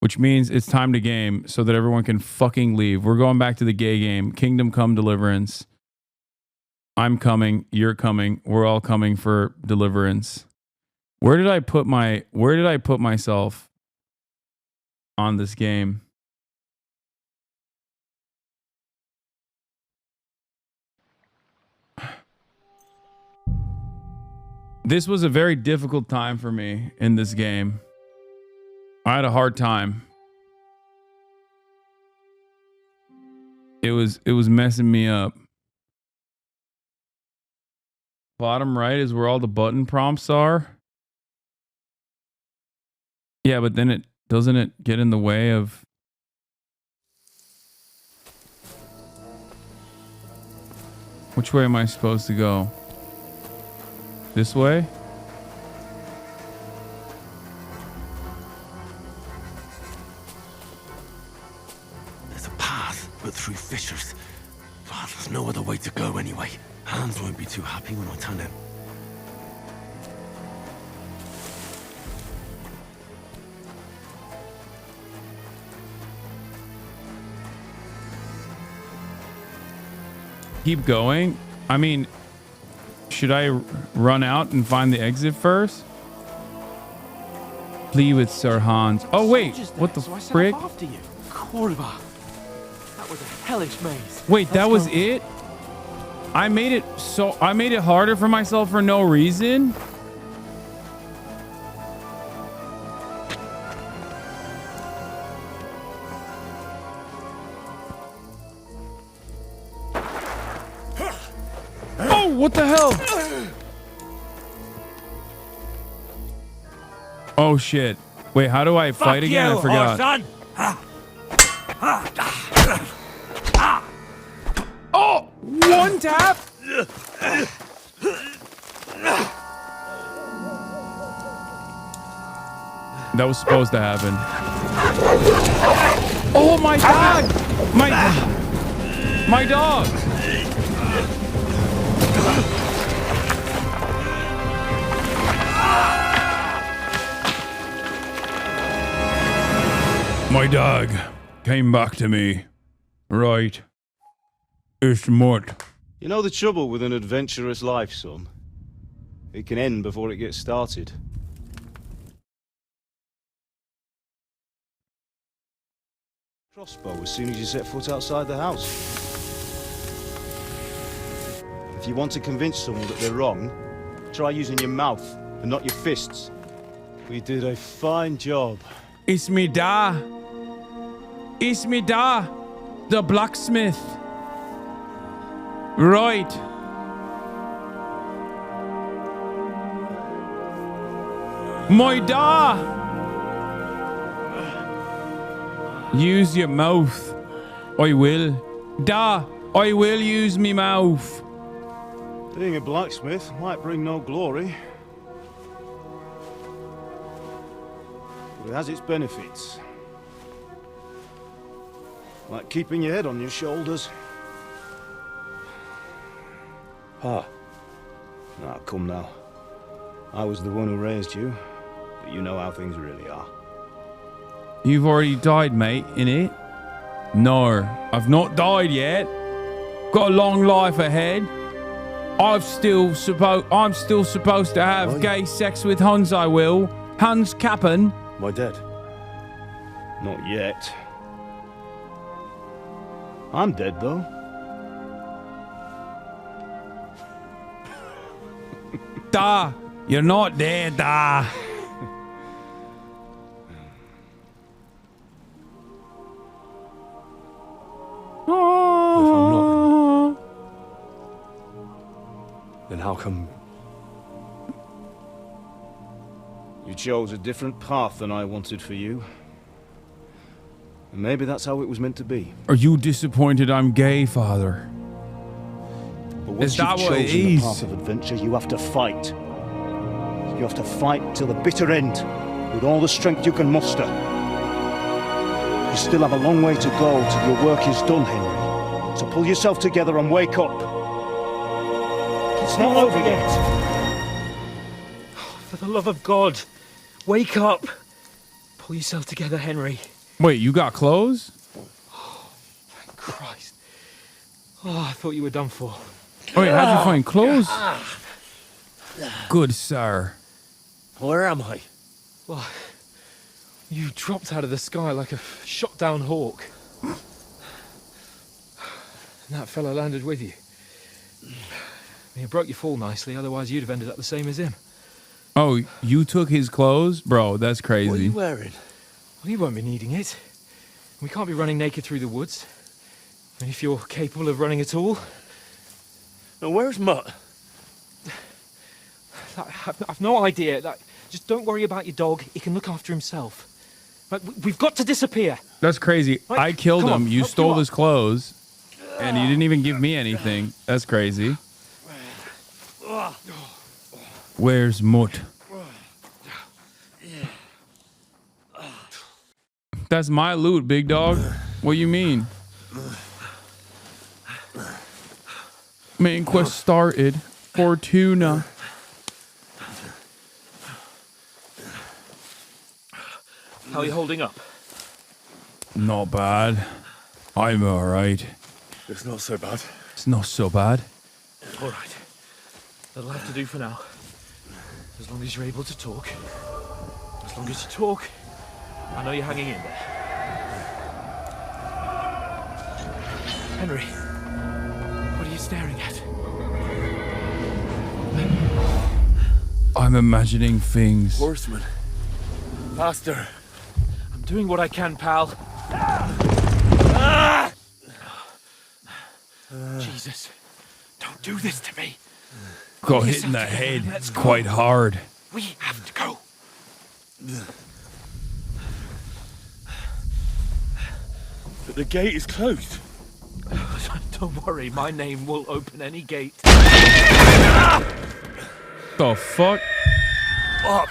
which means it's time to game so that everyone can fucking leave. We're going back to the gay game. Kingdom Come Deliverance. I'm coming. You're coming. We're all coming for deliverance. Where did I put myself on this game? This was a very difficult time for me in this game. I had a hard time. It was messing me up. Bottom right is where all the button prompts are. Yeah, but then doesn't it get in the way of... Which way am I supposed to go? This way? There's a path, but through fissures. Oh, there's no other way to go anyway. Hans won't be too happy when I tell him. Keep going? I mean... Should I run out and find the exit first? Plead with Sir Hans. Oh wait, what the frick? After you. Kurva. That was a hellish maze. Wait, that was it? I made it harder for myself for no reason? What the hell? Oh shit. Wait, how do I fight again? I forgot. Oh, one tap? That was supposed to happen. Oh my god! My dog! My dog came back to me. Right. It's Mort. You know the trouble with an adventurous life, son? It can end before it gets started. Crossbow as soon as you set foot outside the house. If you want to convince someone that they're wrong, try using your mouth and not your fists. We did a fine job. It's me da. It's me da. The blacksmith. Right. My da. Use your mouth. I will. Da. I will use me mouth. Being a blacksmith might bring no glory, but it has its benefits. Like keeping your head on your shoulders. Ah. Ah, come now. I was the one who raised you, but you know how things really are. You've already died, mate, innit? No, I've not died yet. Got a long life ahead. I'm still supposed to have gay sex with Hans, I will. Hans Kappen. My dead? Not yet. I'm dead, though. Da, you're not dead, da. Then how come you chose a different path than I wanted for you? And maybe that's how it was meant to be. Are you disappointed I'm gay, father? But once Is that you've what it chosen the is? path of adventure, you have to fight. You have to fight till the bitter end, with all the strength you can muster. You still have a long way to go till your work is done, Henry. So pull yourself together and wake up. It's not over yet. For the love of God, wake up. Pull yourself together, Henry. Wait, you got clothes? Thank Christ. Oh, I thought you were done for. Oh, wait, how'd you find clothes? Good sir. Where am I? Well, you dropped out of the sky like a shot-down hawk. And that fella landed with you. You broke your fall nicely, otherwise you'd have ended up the same as him. Oh, you took his clothes? Bro, that's What are crazy. you wearing? Well, you won't be needing it. We can't be running naked through the woods. And if you're capable of running at all... And where's Mutt? I've no idea. Just don't worry about your dog. He can look after himself. We've got to disappear. That's crazy. Right, I killed come him. on, You help stole you up. his clothes. And you didn't even give me anything. That's crazy. Where's Mutt? That's my loot, big dog. What you mean? Main quest started. Fortuna. How are you holding up? Not bad. I'm alright. It's not so bad. It's not so bad. All right. That'll have to do for now. As long as you're able to talk. As long as you talk, I know you're hanging in there. Henry, what are you staring at? I'm imagining things. Horseman. Faster. I'm doing what I can, pal. Jesus, don't do this to me. Got hit in the head. It's quite hard. We have to go. But the gate is closed. Don't worry, my name will open any gate. The fuck? Fuck.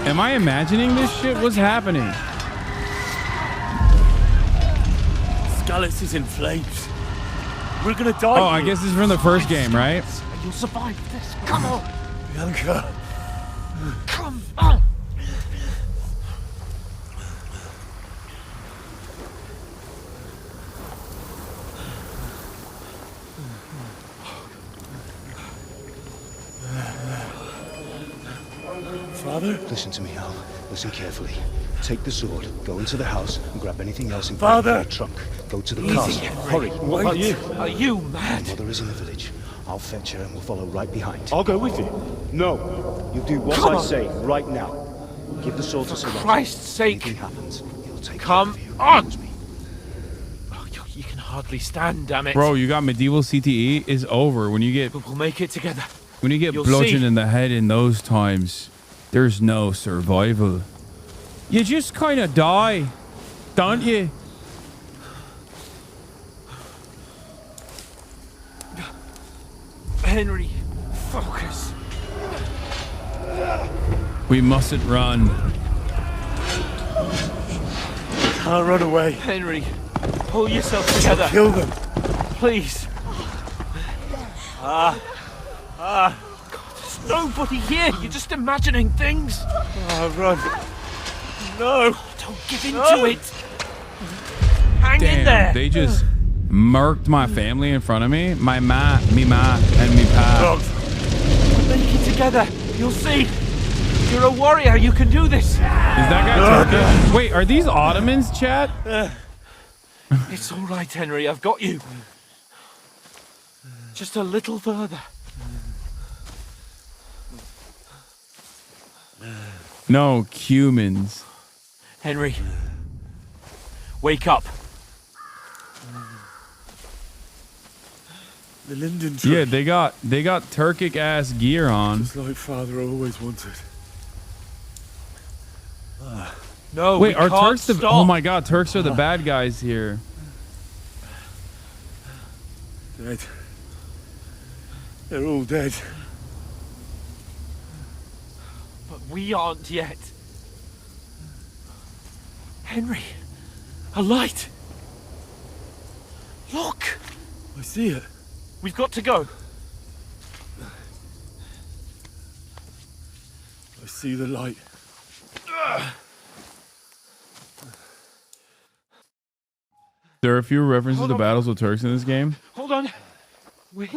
Am I imagining this shit? What's happening? Scallis is in flames. We're gonna die. Oh, I guess this is from the first game, right? You'll survive this. Come on. Bianca. Come on. Father? Listen to me, Al. Listen carefully. Take the sword, go into the house, and grab anything else in Father! your trunk. Go to the Easy, castle. Henry. Hurry. What about you? Are you mad? Mother is in the village. I'll fetch her and we'll follow right behind. I'll go with you. No. You do what Come I on. say right now. Give the sword to Sarah. Christ's sake. Anything happens, he'll take Come care of you. on. Promise me. Oh, you can hardly stand, damn it. Bro, you got medieval CTE is over. When you get We'll make it together. You'll bludgeoned see. in the head in those times, there's no survival. You just kind of die, don't you? Henry, focus. We mustn't run. Can't run away. Henry, pull yourself together. Kill them. Please. There's nobody here. You're just imagining things. Run. No. Don't give in to it. Hang in there. Damn, they just murked my family in front of me. My ma, and me pa. Dogs. Make it together. You'll see. You're a warrior. You can do this. Is that guy Turkish? Wait, are these Ottomans, chat? It's all right, Henry. I've got you. Just a little further. No, Cumans. Henry, wake up. The linden tree. Yeah, they got Turkic ass gear on. Just like Father always wanted. No, Wait, we are can't Turks the? stop. Oh my God, Turks are the bad guys here. Dead. They're all dead. But we aren't yet. Henry, a light. Look, I see it. we've got to go. I see the light. There are a few references to battles with Turks in this game. Hold on. We.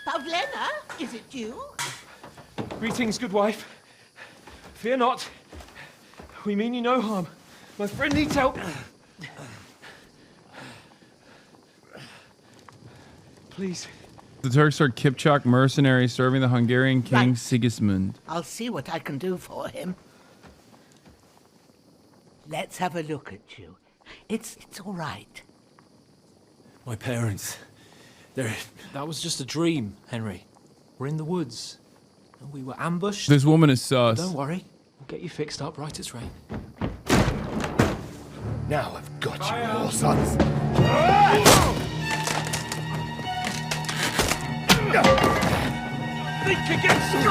Pavlena, is it you? Greetings, good wife. Fear not. We mean you no harm. My friend needs help. Please. The Turks are Kipchak mercenaries serving the Hungarian king Right. Sigismund. I'll see what I can do for him. Let's have a look at you. It's all right. My parents, they're... That was just a dream, Henry. We're in the woods. And we were ambushed. This woman is sus. Don't worry. We'll get you fixed up right as rain. Now I've got you, all sons. Think against you!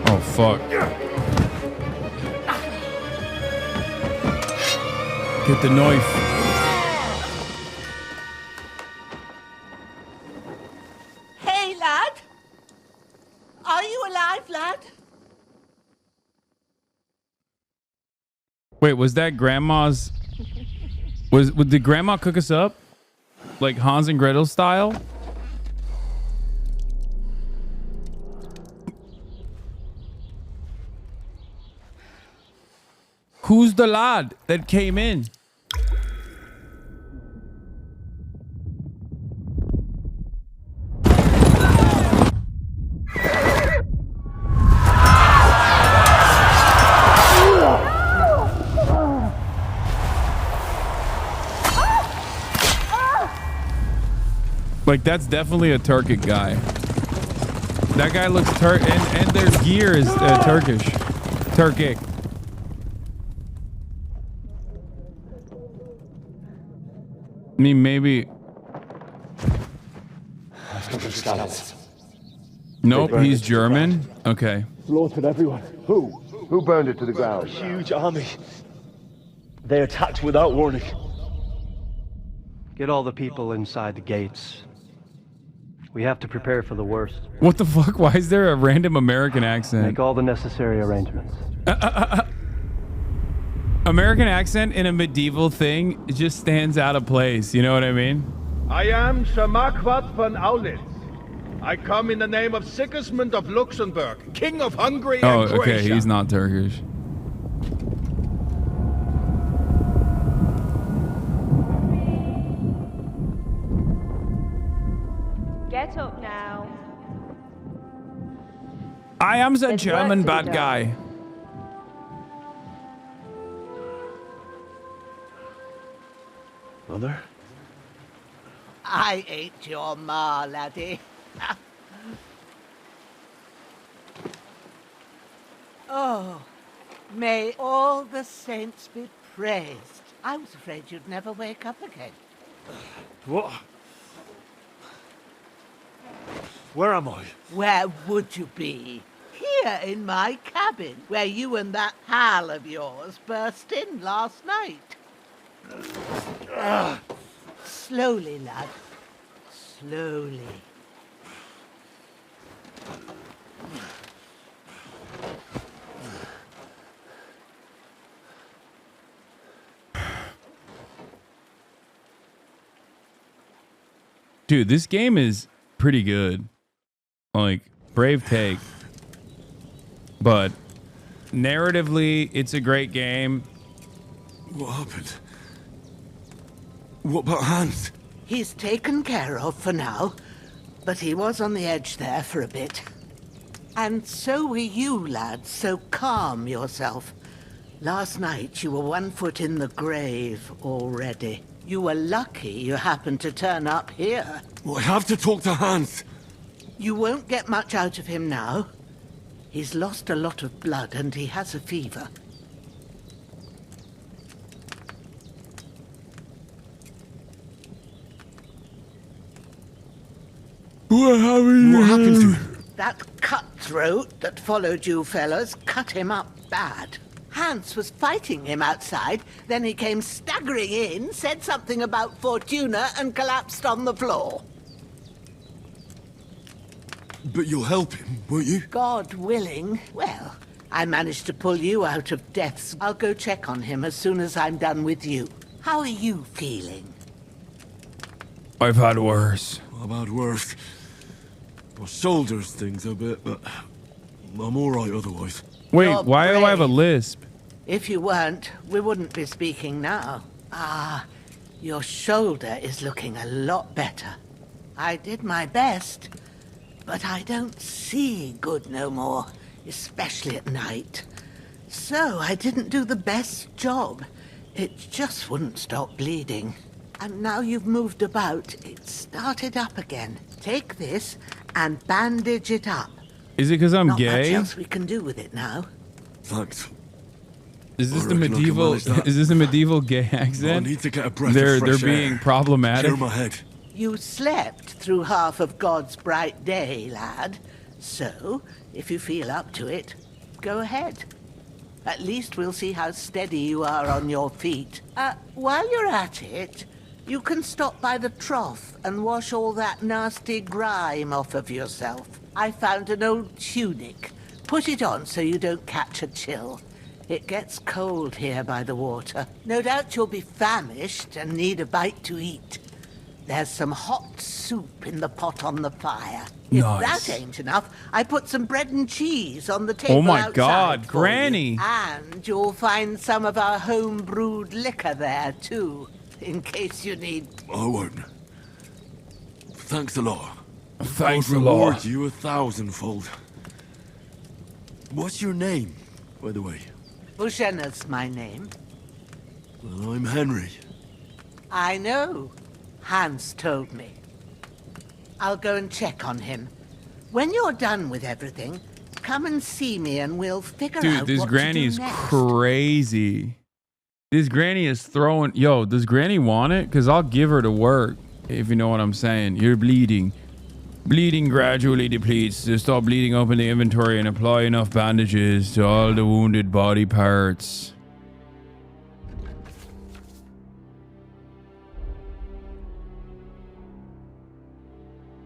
Oh, fuck. Get the knife. Hey, lad! Are you alive, lad? Wait, was that grandma's... Did grandma cook us up? Like Hans and Gretel style? Who's the lad that came in? Like, that's definitely a Turkic guy. That guy looks and their gear is Turkish. Turkic. I mean, maybe. Nope, he's German. Okay. Slaughtered everyone. Who burned it to the ground? Huge army. They attacked without warning. Get all the people inside the gates. We have to prepare for the worst. What the fuck? Why is there a random American accent? Make all the necessary arrangements. American accent in a medieval thing, it just stands out of place. You know what I mean? I am Sir Marquardt von Aulitz. I come in the name of Sigismund of Luxembourg, King of Hungary Oh, and Croatia. okay. He's not Turkish. Get up now. I am the There's German work to be bad done. guy. Mother? I ain't your ma, laddie. Oh, may all the saints be praised. I was afraid you'd never wake up again. What? Where am I? Where would you be? Here in my cabin, where you and that pal of yours burst in last night. Slowly, lad. Slowly. Dude, this game is pretty good. Like, brave take. But narratively, it's a great game. What happened? What about Hans? He's taken care of for now, but he was on the edge there for a bit. And so were you, lad, so calm yourself. Last night you were 1 foot in the grave already. You were lucky you happened to turn up here. Well, I have to talk to Hans. You won't get much out of him now. He's lost a lot of blood and he has a fever. What happened to him? That cutthroat that followed you fellas cut him up bad. Hans was fighting him outside, then he came staggering in, said something about Fortuna and collapsed on the floor. But you'll help him, won't you? God willing. Well, I managed to pull you out of death's. I'll go check on him as soon as I'm done with you. How are you feeling? I've had worse. I've had worse. My shoulders stings a bit, but I'm alright otherwise. Wait, You're why do I have a brave. lisp? If you weren't, we wouldn't be speaking now. Ah, your shoulder is looking a lot better. I did my best, but I don't see good no more, especially at night. So I didn't do the best job. It just wouldn't stop bleeding. And now you've moved about, it started up again. Take this and bandage it up. Is it because I'm Not much gay? else we can do with it now. Thanks. Is this I the reckon I can medieval? manage that. Is this a medieval gay I accent? need to get a breath They're of fresh being air. problematic. Clear my head. You slept through half of God's bright day, lad. So, if you feel up to it, go ahead. At least we'll see how steady you are on your feet. While you're at it, you can stop by the trough and wash all that nasty grime off of yourself. I found an old tunic. Put it on so you don't catch a chill. It gets cold here by the water. No doubt you'll be famished and need a bite to eat. There's some hot soup in the pot on the fire. If Nice. that ain't enough, I put some bread and cheese on the table Oh my outside God, for you. Granny. And you'll find some of our home-brewed liquor there, too, in case you need... I won't. Thanks a lot. Thanks I'll a lot. reward you 1,000-fold. What's your name, by the way? Bushena's my name. Well, I'm Henry. I know. Hans told me. I'll go and check on him. When you're done with everything, come and see me and we'll figure Dude, out this what granny to is do next. crazy. This granny is throwing... Yo, does granny want it? Because I'll give her to work, if you know what I'm saying. You're bleeding. Bleeding gradually depletes. To stop bleeding, open the inventory and apply enough bandages to all the wounded body parts.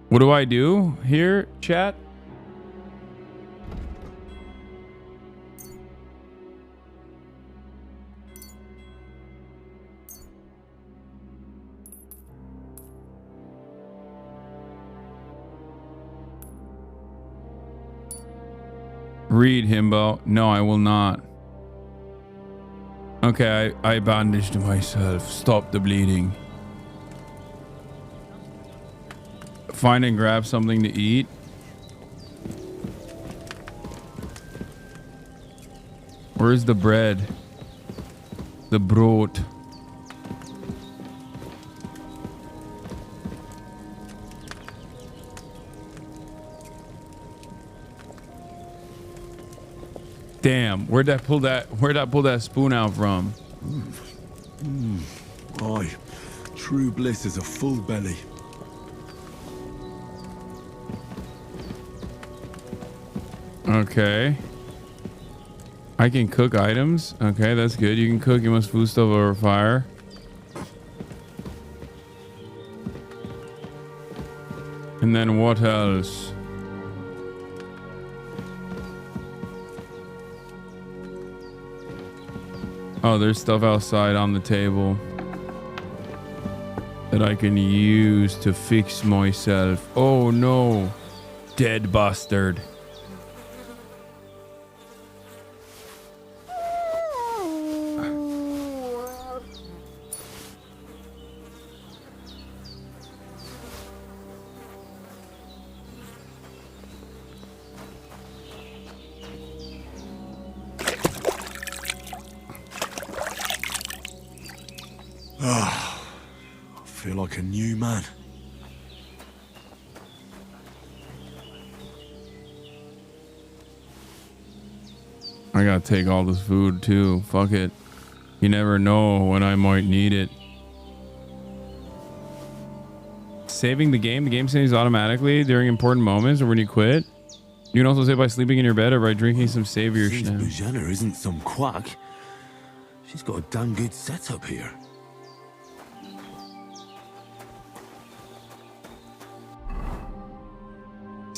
What do I do here, chat? Read, Himbo. No, I will not. Okay, I bandaged myself. Stop the bleeding. Find and grab something to eat. Where's the bread? The brood. Damn, where'd I pull that spoon out from? Aye. True bliss is a full belly. Okay. I can cook items. Okay, that's good. You can cook. You must food stuff over fire. And then what else? Oh, there's stuff outside on the table that I can use to fix myself. Oh no. Dead bastard. I feel like a new man. I gotta take all this food too. Fuck it. You never know when I might need it. Saving the game saves automatically during important moments or when you quit. You can also save by sleeping in your bed or by drinking some savior Seems schnapps. Bujana isn't some quack. She's got a damn good setup here.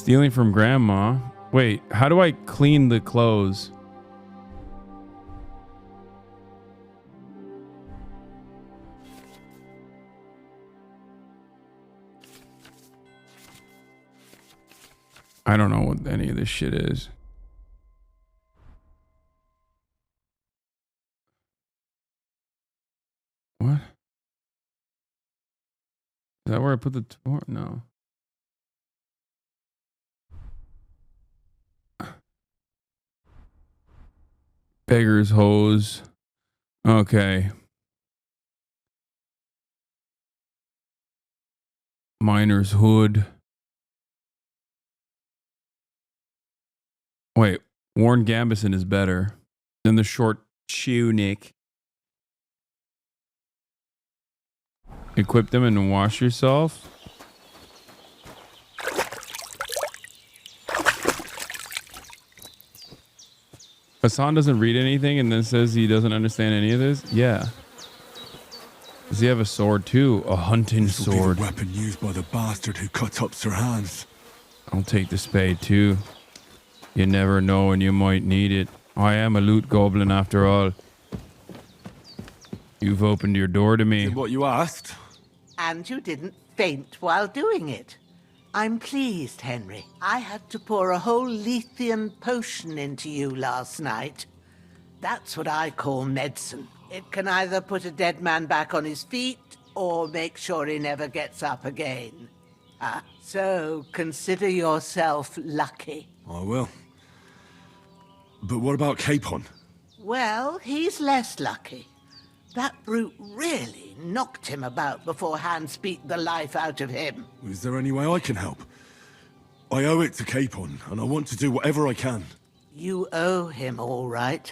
Stealing from grandma. Wait, how do I clean the clothes? I don't know what any of this shit is. What? Is that where I put the torch? No. Beggar's hose. Okay. Miner's hood. Wait, Warren Gambison is better than the short tunic. Equip them and wash yourself. Hassan doesn't read anything and then says he doesn't understand any of this. Yeah. Does he have a sword too? A hunting sword. The weapon used by the bastard who cut up Sir Hans. I'll take the spade too. You never know when you might need it. I am a loot goblin after all. You've opened your door to me. Did what you asked. And you didn't faint while doing it. I'm pleased, Henry. I had to pour a whole Lethean potion into you last night. That's what I call medicine. It can either put a dead man back on his feet or make sure he never gets up again. So consider yourself lucky. I will. But what about Capon? Well, he's less lucky. That brute really knocked him about before Hans beat the life out of him. Is there any way I can help? I owe it to Capon, and I want to do whatever I can. You owe him, all right.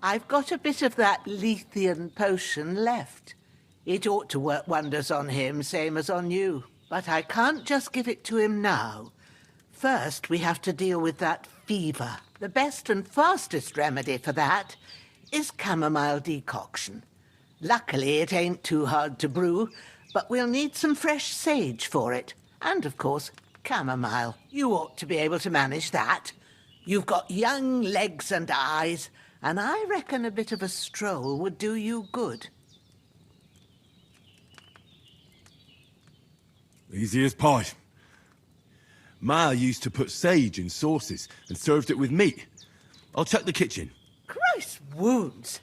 I've got a bit of that Lethean potion left. It ought to work wonders on him, same as on you. But I can't just give it to him now. First, we have to deal with that fever. The best and fastest remedy for that is chamomile decoction. Luckily, it ain't too hard to brew, but we'll need some fresh sage for it. And, of course, chamomile. You ought to be able to manage that. You've got young legs and eyes, and I reckon a bit of a stroll would do you good. Easy as pie. Ma used to put sage in sauces and served it with meat. I'll check the kitchen. Christ wounds.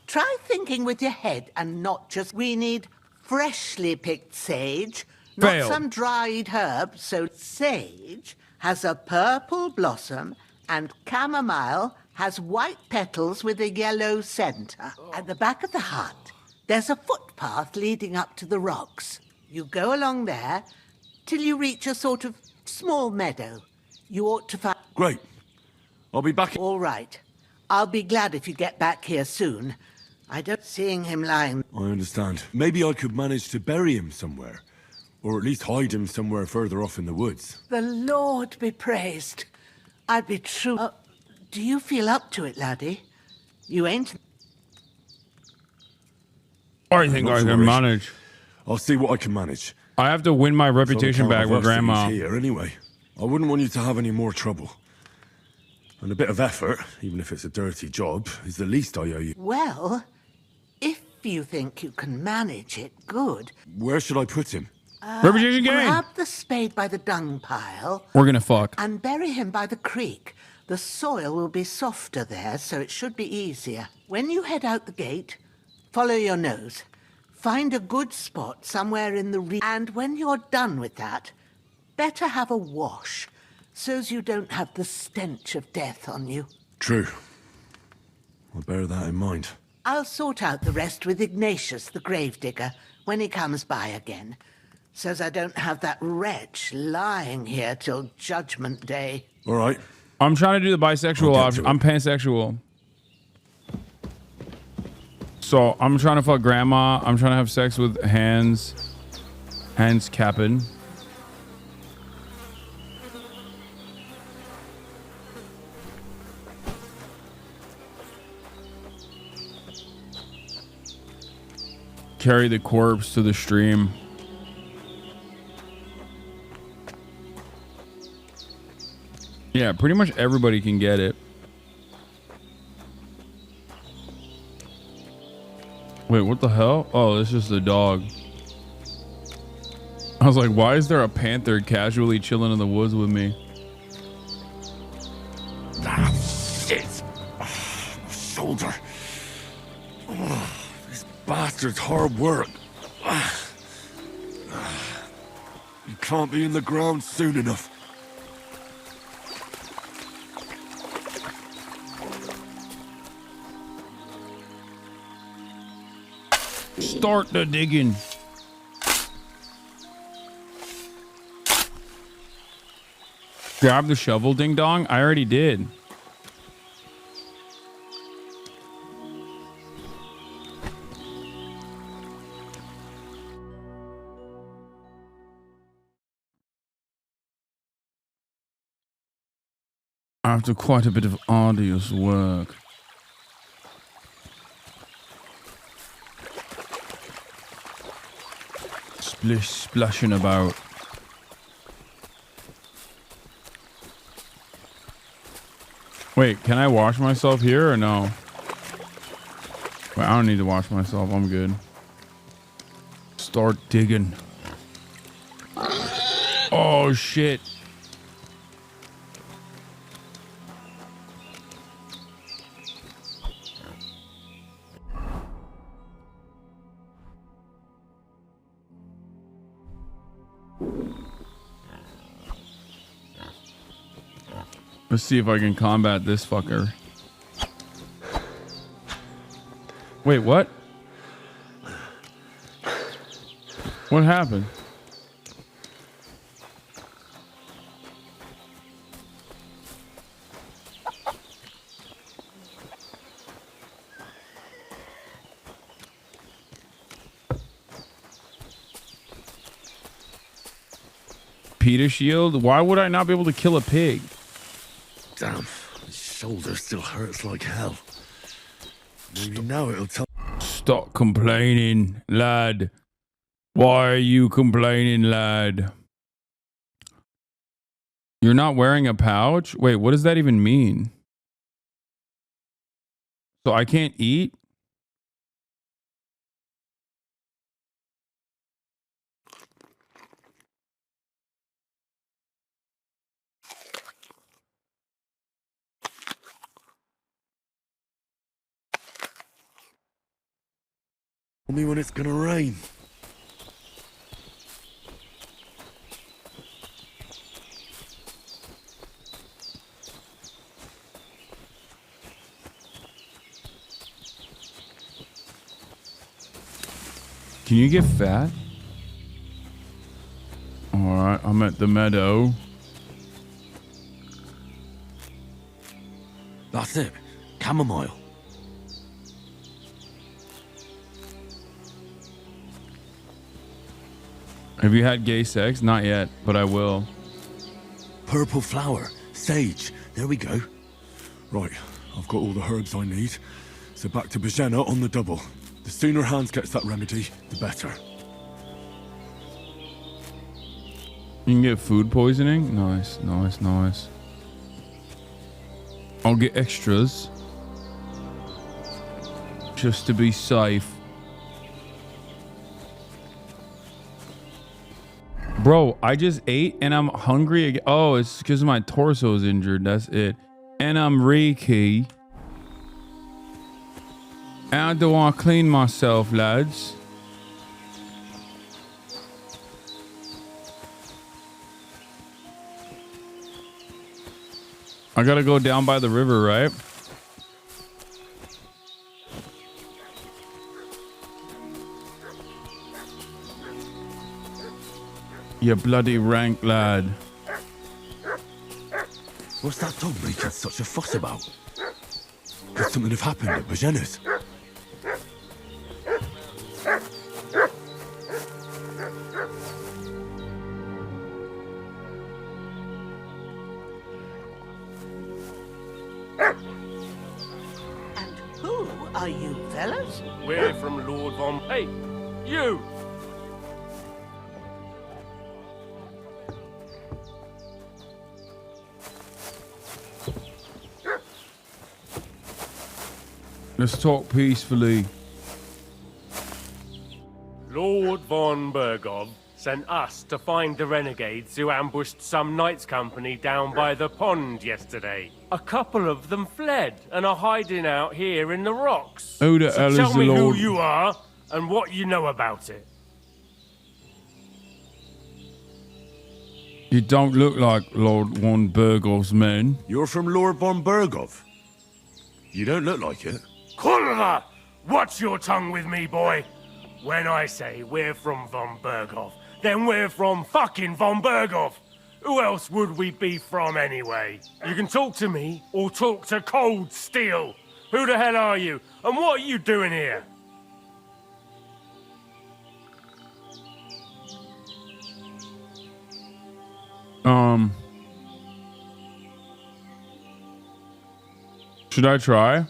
Try thinking with your head and not just... We need freshly picked sage, not Fail. some dried herb. So sage has a purple blossom and chamomile has white petals with a yellow center. At the back of the hut, there's a footpath leading up to the rocks. You go along there till you reach a sort of small meadow. You ought to find... Great. I'll be back. All right. I'll be glad if you get back here soon. I don't... Seeing him lying... I understand. Maybe I could manage to bury him somewhere. Or at least hide him somewhere further off in the woods. The Lord be praised. I'd be true... do you feel up to it, laddie? You ain't... I think I can manage. I'll see what I can manage. I have to win my reputation back with Grandma. Here anyway. I wouldn't want you to have any more trouble. And a bit of effort, even if it's a dirty job, is the least I owe you. Well, if you think you can manage it, good. Where should I put him? Reputation gain. Grab the spade by the dung pile. We're gonna fuck. And bury him by the creek. The soil will be softer there, so it should be easier. When you head out the gate, follow your nose. Find a good spot somewhere in the and when you're done with that, better have a wash, so's you don't have the stench of death on you. True. I'll bear that in mind. I'll sort out the rest with Ignatius, the gravedigger, when he comes by again, so's I don't have that wretch lying here till Judgment Day. All right. I'm trying to do the bisexual option. I'm pansexual. So I'm trying to fuck Grandma. I'm trying to have sex with Hans Capin. Carry the corpse to the stream. Yeah, pretty much everybody can get it. Wait, what the hell? Oh, it's just a dog. I was like, why is there a panther casually chilling in the woods with me? Ah, shit! Oh, my shoulder. Oh, this bastard's hard work. You can't be in the ground soon enough. Start the digging. Grab the shovel, ding dong. I already did. After quite a bit of arduous work. Splish splashing about. Wait, can I wash myself here or no? Wait, I don't need to wash myself. I'm good. Start digging. Oh shit. Let's see if I can combat this fucker. Wait, what? What happened? Peter shield? Why would I not be able to kill a pig? Damn, his shoulder still hurts like hell. Maybe now it'll tell. Stop complaining, lad. Why are you complaining, lad? You're not wearing a pouch? Wait, what does that even mean? So I can't eat? Tell me when it's gonna rain. Can you get fat? Alright, I'm at the meadow. That's it. Chamomile. Have you had gay sex? Not yet, but I will. Purple flower. Sage. There we go. Right, I've got all the herbs I need. So back to Bajena on the double. The sooner Hans gets that remedy, the better. You can get food poisoning? Nice, nice, nice. I'll get extras. Just to be safe. Bro, I just ate and I'm hungry again. Oh, it's because my torso is injured. That's it. And I'm Reiki. How do I clean myself, lads? I gotta go down by the river, right? You bloody rank lad. What's that dog making such a fuss about? Could something have happened at Bajena's? And who are you, fellas? We're from Lord Von... Hey, you! Let's talk peacefully. Lord von Bergov sent us to find the renegades who ambushed some knights company down by the pond yesterday. A couple of them fled and are hiding out here in the rocks. Who the hell is tell the me Lord? who you are and what you know about it. You don't look like Lord von Bergov's men. You're from Lord von Bergov? You don't look like it. Kurva! Watch your tongue with me, boy. When I say we're from von Bergov, then we're from fucking von Bergov. Who else would we be from anyway? You can talk to me or talk to Cold Steel. Who the hell are you? And what are you doing here? Should I try?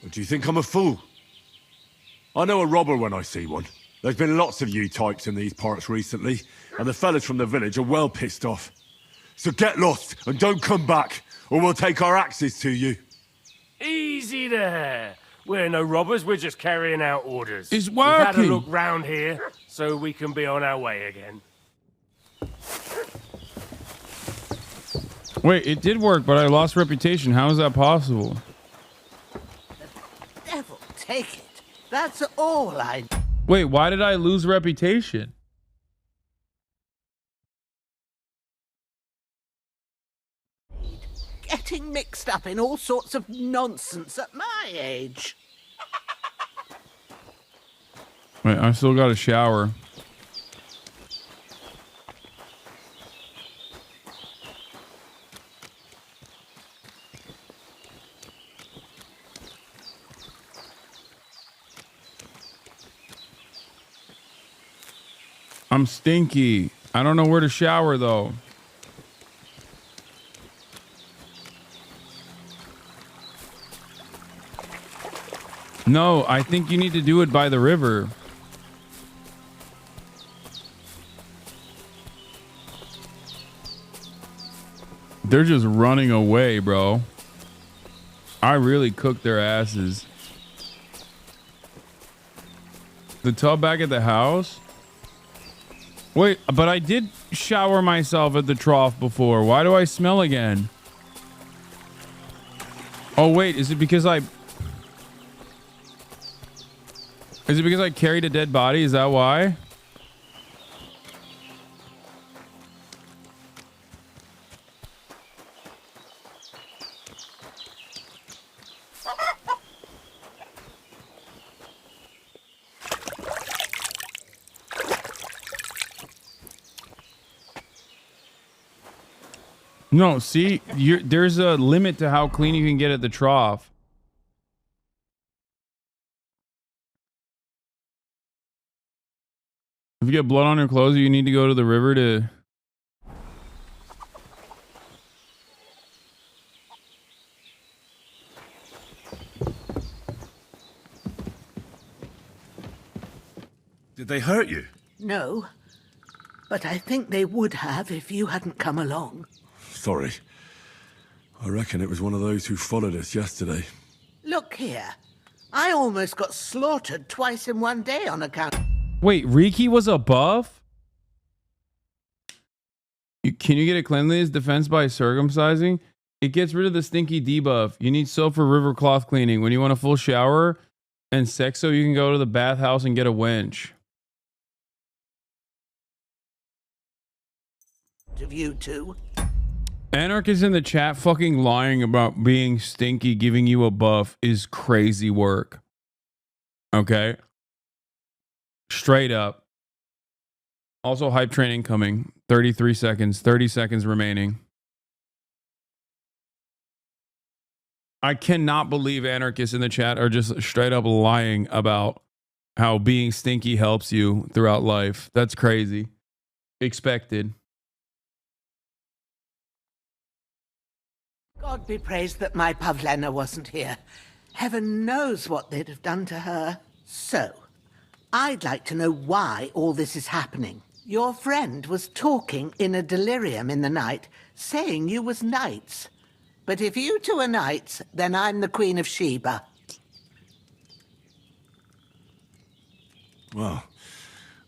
Do you think I'm a fool? I know a robber when I see one. There's been lots of you types in these parts recently, and the fellas from the village are well pissed off. So get lost and don't come back, or we'll take our axes to you. Easy there. We're no robbers, we're just carrying out orders. It's We've had a working. look round here, so we can be on our way again. Wait, it did work, but I lost reputation. How is that possible? Devil take it. That's all I... Wait, why did I lose reputation? Getting mixed up in all sorts of nonsense at my age. Wait, I still got a shower. I'm stinky. I don't know where to shower though. No, I think you need to do it by the river. They're just running away, bro. I really cooked their asses. The tub back at the house? Wait, but I did shower myself at the trough before. Why do I smell again? Oh, wait, is it because I carried a dead body? Is that why? No, see, there's a limit to how clean you can get at the trough. If you get blood on your clothes, you need to go to the river to... Did they hurt you? No, but I think they would have if you hadn't come along. Sorry. I reckon it was one of those who followed us yesterday. Look here. I almost got slaughtered twice in one day on account... Wait, Riki was a buff? Can you get a cleanliness defense by circumcising? It gets rid of the stinky debuff. You need soap for river cloth cleaning. When you want a full shower and sex, so you can go to the bathhouse and get a wench. Of you two. Anarchist in the chat fucking lying about being stinky, giving you a buff is crazy work. Okay? Straight up. Also, hype train incoming. 33 seconds. 30 seconds remaining. I cannot believe anarchists in the chat are just straight up lying about how being stinky helps you throughout life. That's crazy. Expected. God be praised that my Pavlena wasn't here. Heaven knows what they'd have done to her. So, I'd like to know why all this is happening. Your friend was talking in a delirium in the night, saying you was knights. But if you two are knights, then I'm the Queen of Sheba. Well,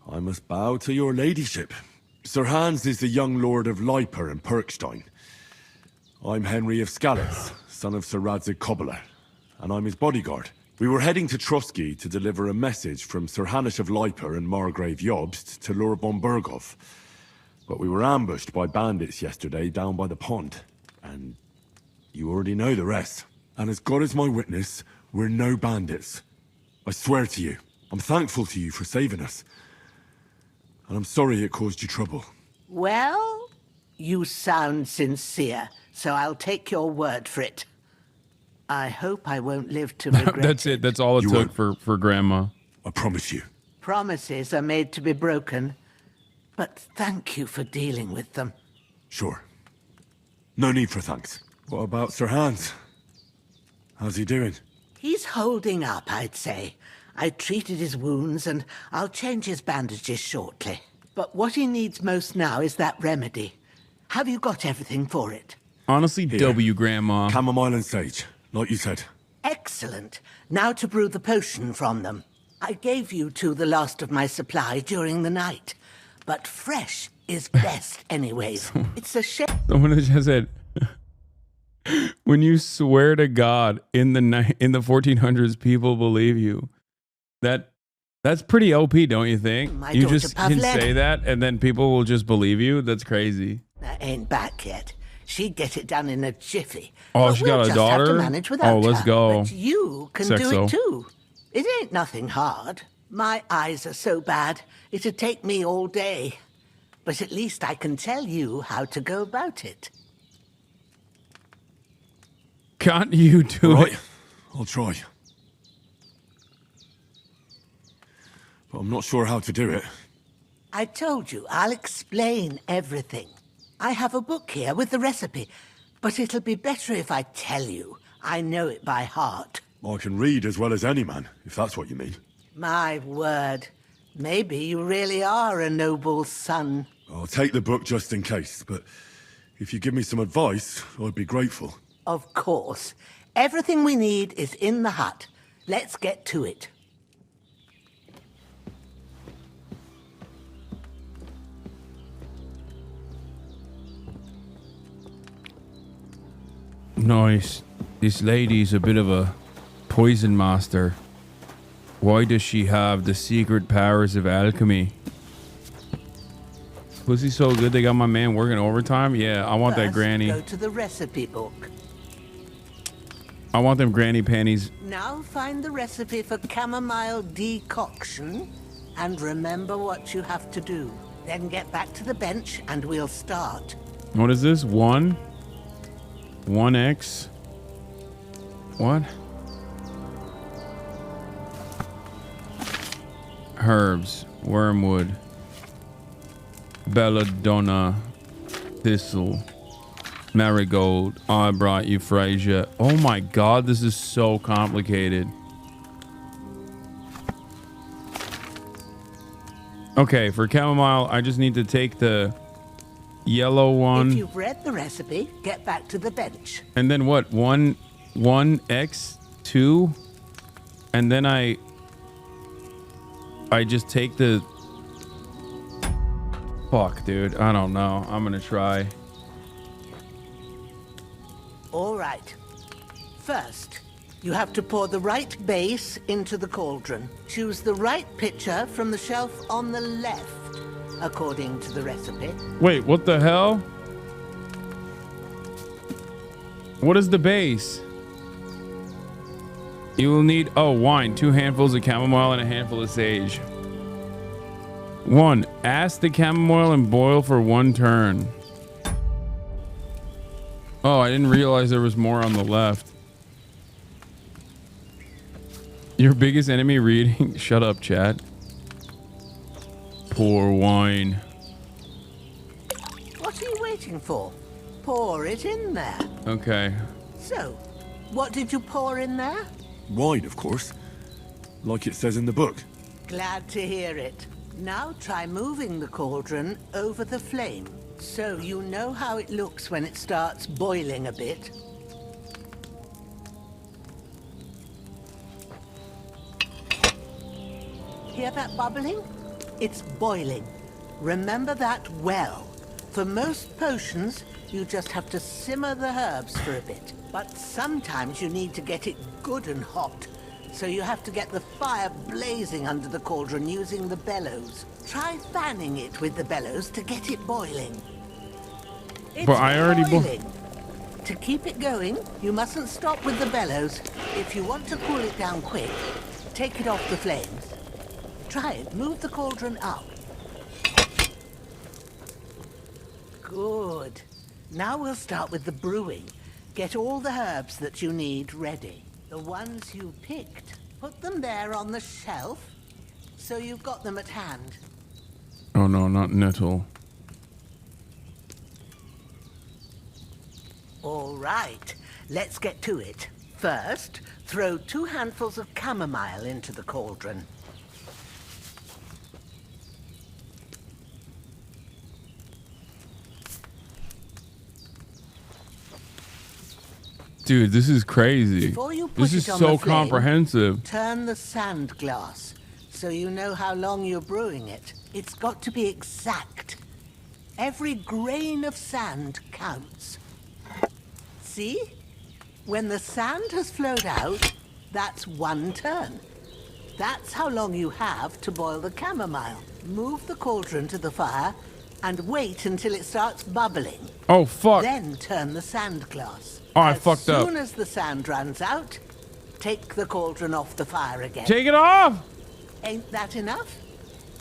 I must bow to your ladyship. Sir Hans is the young lord of Leiper and Perkstein. I'm Henry of Skalitz, son of Sir Radzig Cobbler, and I'm his bodyguard. We were heading to Trusky to deliver a message from Sir Hanish of Leiper and Margrave Jobst to Lord von Berghoff. But we were ambushed by bandits yesterday down by the pond, and you already know the rest. And as God is my witness, we're no bandits. I swear to you, I'm thankful to you for saving us. And I'm sorry it caused you trouble. Well, you sound sincere, so I'll take your word for it. I hope I won't live to regret That's it. That's all it took for Grandma. I promise you. Promises are made to be broken, but thank you for dealing with them. Sure. No need for thanks. What about Sir Hans? How's he doing? He's holding up, I'd say. I treated his wounds, and I'll change his bandages shortly. But what he needs most now is that remedy. Have you got everything for it? Honestly, Here. W, Grandma. Chamomile and sage, like you said. Excellent. Now to brew the potion from them. I gave you two the last of my supply during the night. But fresh is best anyways. It's a shame. Someone just said, when you swear to God in the 1400s, people believe you. That's pretty OP, don't you think? My You daughter just can Pavlena. say that and then people will just believe you. That's crazy. That ain't back yet. She'd get it done in a jiffy. Oh, But she we'll got a just have to daughter? manage without Oh, let's her. go. But you can Sexo. do it too. It ain't nothing hard. My eyes are so bad, it'd take me all day. But at least I can tell you how to go about it. Can't you do Right, it? I'll try. But I'm not sure how to do it. I told you, I'll explain everything. I have a book here with the recipe, but it'll be better if I tell you. I know it by heart. I can read as well as any man, if that's what you mean. My word. Maybe you really are a noble son. I'll take the book just in case, but if you give me some advice, I'd be grateful. Of course. Everything we need is in the hut. Let's get to it. Nice. This lady's a bit of a poison master. Why does she have the secret powers of alchemy? Pussy's so good they got my man working overtime? Yeah, I want that First, granny. Go to the recipe book. I want them granny panties. Now find the recipe for chamomile decoction and remember what you have to do. Then get back to the bench and we'll start. What is this? 1x? What? Herbs, wormwood, belladonna, thistle, marigold. Oh, I brought you Frasia. Oh my god, this is so complicated. Okay, for chamomile, I just need to take the yellow one. If you've read the recipe, get back to the bench. And then what? 1x2, and then I just take the. Fuck, dude. I don't know. I'm gonna try. All right. First, you have to pour the right base into the cauldron. Choose the right pitcher from the shelf on the left, according to the recipe. Wait, what the hell? What is the base? You will need, wine, 2 handfuls of chamomile and a handful of sage. 1, ask the chamomile and boil for 1 turn. Oh, I didn't realize there was more on the left. Your biggest enemy reading? Shut up, chat. Pour wine. What are you waiting for? Pour it in there. Okay. So, what did you pour in there? Wine, of course. Like it says in the book. Glad to hear it. Now try moving the cauldron over the flame, so you know how it looks when it starts boiling a bit. Hear that bubbling? It's boiling. Remember that well. For most potions, you just have to simmer the herbs for a bit. But sometimes you need to get it good and hot. So you have to get the fire blazing under the cauldron using the bellows. Try fanning it with the bellows to get it boiling. It's but I already boiling. To keep it going, you mustn't stop with the bellows. If you want to cool it down quick, take it off the flames. Try it. Move the cauldron up. Good. Now we'll start with the brewing. Get all the herbs that you need ready. The ones you picked. Put them there on the shelf, so you've got them at hand. Oh no, not nettle. All right, let's get to it. First, throw 2 handfuls of chamomile into the cauldron. Dude, this is crazy. Before you put This is it on so the flame, comprehensive. Turn the sand glass, so you know how long you're brewing it. It's got to be exact. Every grain of sand counts. See? When the sand has flowed out, that's 1 turn. That's how long you have to boil the chamomile. Move the cauldron to the fire and wait until it starts bubbling. Oh, fuck. Then turn the sand glass. Oh, I fucked up. As soon as the sand runs out, take the cauldron off the fire again. Take it off! Ain't that enough?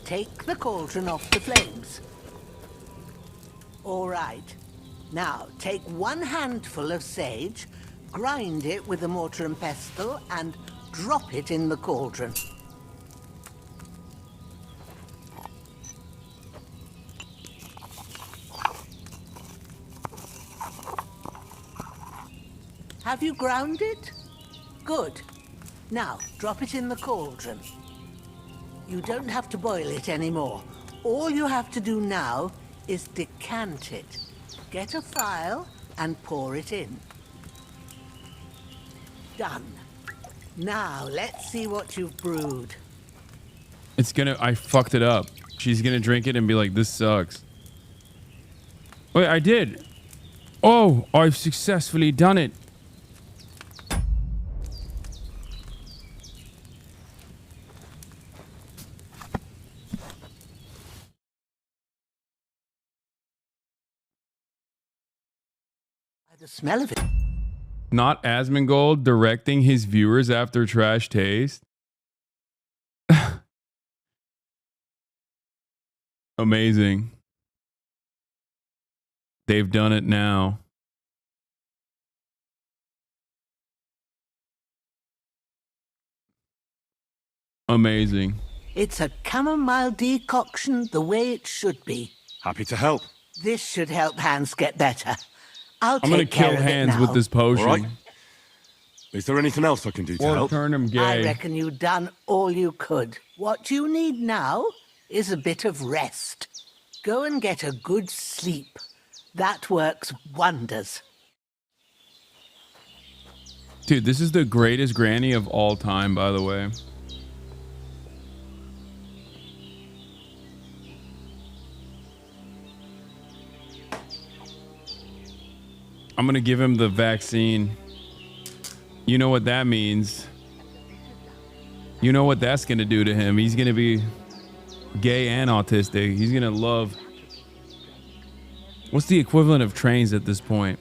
Take the cauldron off the flames. All right. Now, take 1 handful of sage, grind it with a mortar and pestle, and drop it in the cauldron. Have you ground it? Good. Now, drop it in the cauldron. You don't have to boil it anymore. All you have to do now is decant it. Get a phial and pour it in. Done. Now, let's see what you've brewed. I fucked it up. She's gonna drink it and be like, this sucks. Wait, I did. Oh, I've successfully done it. The smell of it. Not Asmongold directing his viewers after trash taste. Amazing. They've done it now. Amazing. It's a chamomile decoction the way it should be. Happy to help. This should help Hans get better. I'm gonna kill Hans with this potion. All right. Is there anything else I can do to Or help? turn him gay. I reckon you've done all you could. What you need now is a bit of rest. Go and get a good sleep. That works wonders. Dude, this is the greatest granny of all time, by the way. I'm gonna give him the vaccine. You know what that means. You know what that's gonna do to him. He's gonna be gay and autistic. He's gonna love. What's the equivalent of trains at this point?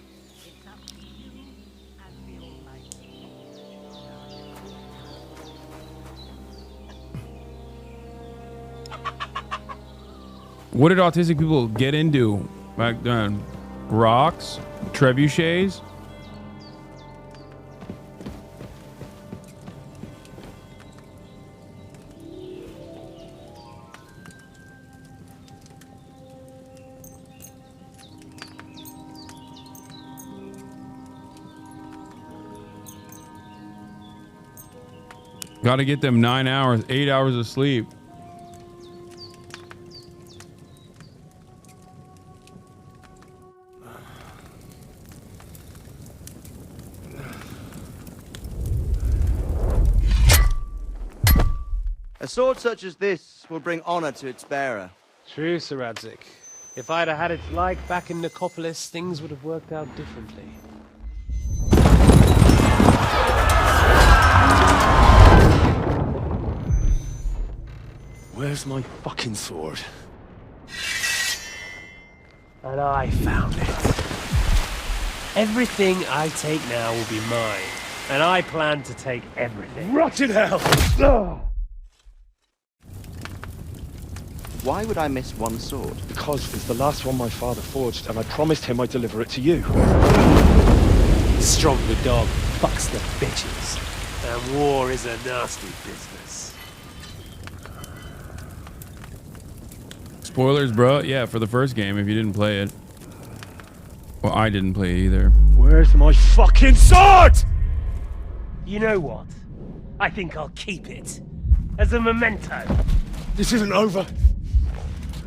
What did autistic people get into back then? Rocks? Trebuchets? Gotta get them 9 hours, 8 hours of sleep. A sword such as this will bring honor to its bearer. True, Sir Radzik. If I'd have had its like back in Nicopolis, things would have worked out differently. Where's my fucking sword? And I found it. Everything I take now will be mine, and I plan to take everything. Rot in hell! Why would I miss one sword? Because it's the last one my father forged, and I promised him I'd deliver it to you. Strong the dog, fucks the bitches. And war is a nasty business. Spoilers, bro. Yeah, for the first game if you didn't play it. Well, I didn't play it either. Where's my fucking sword? You know what? I think I'll keep it. As a memento. This isn't over.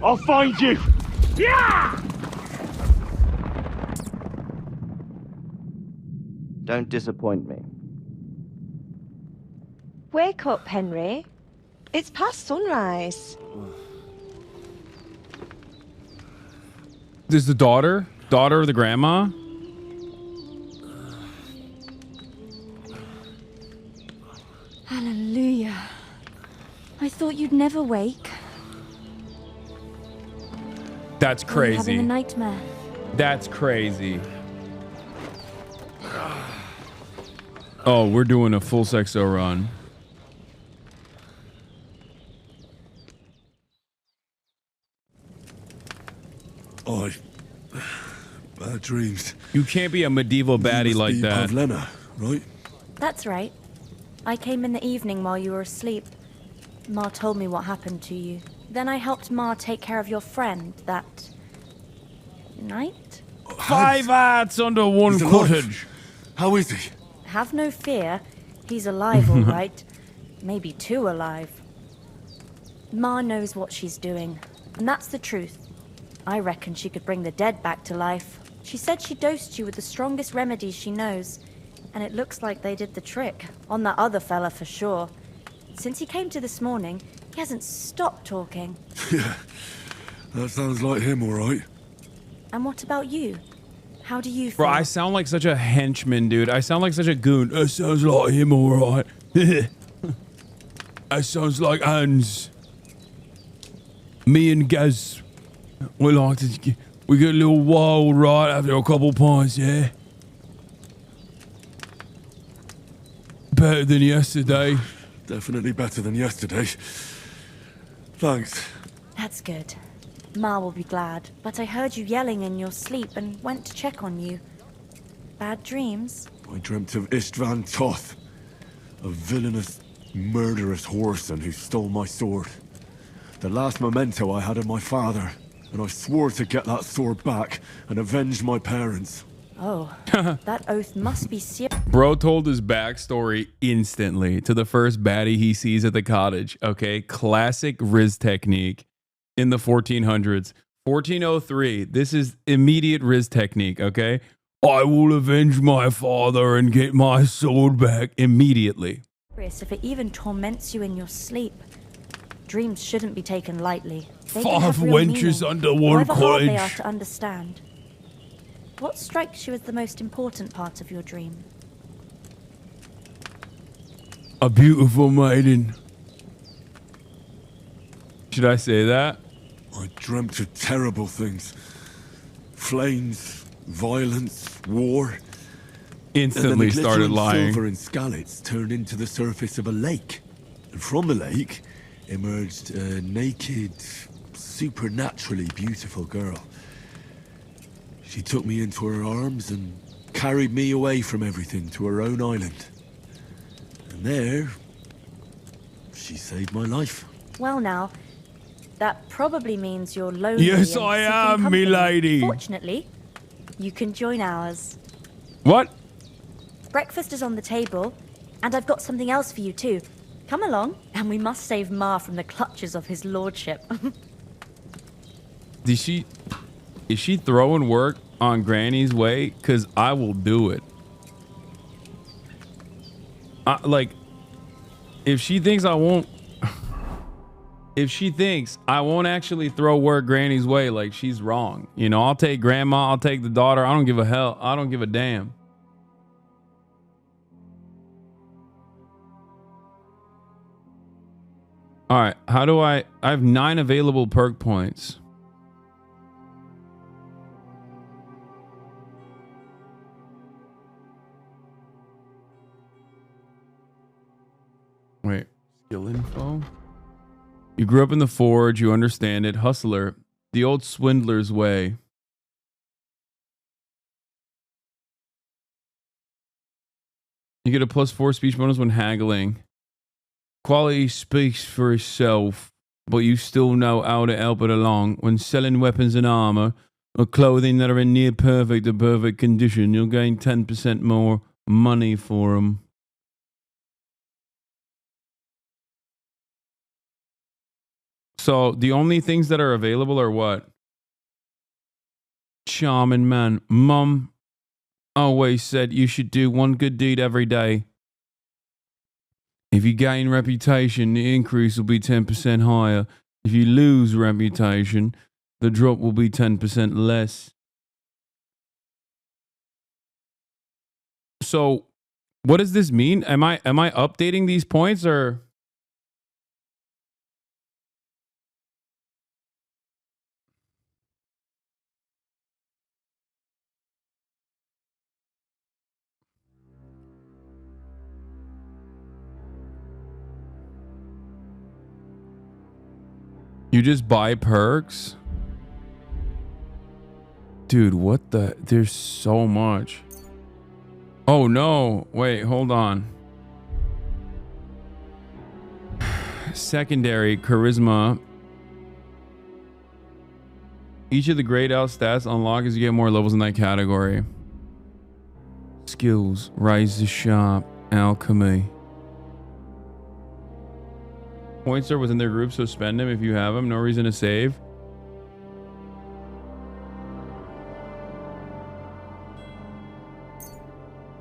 I'll find you! Yeah! Don't disappoint me. Wake up, Henry. It's past sunrise. This is the daughter? Daughter of the grandma? Hallelujah. I thought you'd never wake. That's Were you having crazy. a nightmare? That's crazy. Oh, we're doing a full sexo run. Bad dreams. You can't be a medieval baddie like that. Pavlena, right? That's right. I came in the evening while you were asleep. Ma told me what happened to you. Then I helped Ma take care of your friend that night. 5 hats under one He's cottage. alive. How is he? Have no fear. He's alive, all right. Maybe too alive. Ma knows what she's doing, and that's the truth. I reckon she could bring the dead back to life. She said she dosed you with the strongest remedies she knows, and it looks like they did the trick. On that other fella for sure. Since he came to this morning, he hasn't stopped talking. Yeah, that sounds like him, all right. And what about you? How do you feel? Bro, I sound like such a henchman, dude. I sound like such a goon. That sounds like him, alright. That sounds like Hans. Me and Gaz, we like to we get a little wild right after a couple pints, yeah? Better than yesterday. Definitely better than yesterday. Thanks. That's good. Ma will be glad, but I heard you yelling in your sleep and went to check on you. Bad dreams? I dreamt of Istvan Toth, a villainous, murderous whoreson who stole my sword. The last memento I had of my father, and I swore to get that sword back and avenge my parents. Oh, that oath must be serious. Bro told his backstory instantly to the first baddie he sees at the cottage. Okay, classic Riz technique in the 1400s. 1403, this is immediate Riz technique, okay? I will avenge my father and get my sword back immediately. If it even torments you in your sleep. Dreams shouldn't be taken lightly. They 5 wenches under one however hard they are cottage. to understand. What strikes you as the most important part of your dream? A beautiful maiden. Should I say that? I dreamt of terrible things. Flames, violence, war. Instantly and then started glittering lying. silver and scallops turned into the surface of a lake. And from the lake emerged a naked, supernaturally beautiful girl. She took me into her arms and carried me away from everything to her own island. And there, she saved my life. Well now, that probably means you're lonely. Yes, and I seeking am, company. milady. Fortunately, you can join ours. What? Breakfast is on the table, and I've got something else for you too. Come along, and we must save Ma from the clutches of his lordship. Is she throwing work on Granny's way? Cause I will do it. Like, if she thinks I won't, if she thinks I won't actually throw work Granny's way, like, she's wrong. You know, I'll take grandma, I'll take the daughter. I don't give a hell. I don't give a damn. All right, how do I have 9 available perk points. Wait, skill info? You grew up in the forge, you understand it. Hustler, the old swindler's way. You get a +4 speech bonus when haggling. Quality speaks for itself, but you still know how to help it along. When selling weapons and armor or clothing that are in near perfect or perfect condition, you'll gain 10% more money for them. So the only things that are available are what? Charming man. Mum always said you should do one good deed every day. If you gain reputation, the increase will be 10% higher. If you lose reputation, the drop will be 10% less. So, what does this mean? Am I updating these points or? You just buy perks? Dude, what the? There's so much. Oh no. Wait, hold on. Secondary charisma. Each of the grayed out stats unlock as you get more levels in that category. Skills. Rise the sharp. Alchemy. Points are within their group, so spend them if you have them. No reason to save.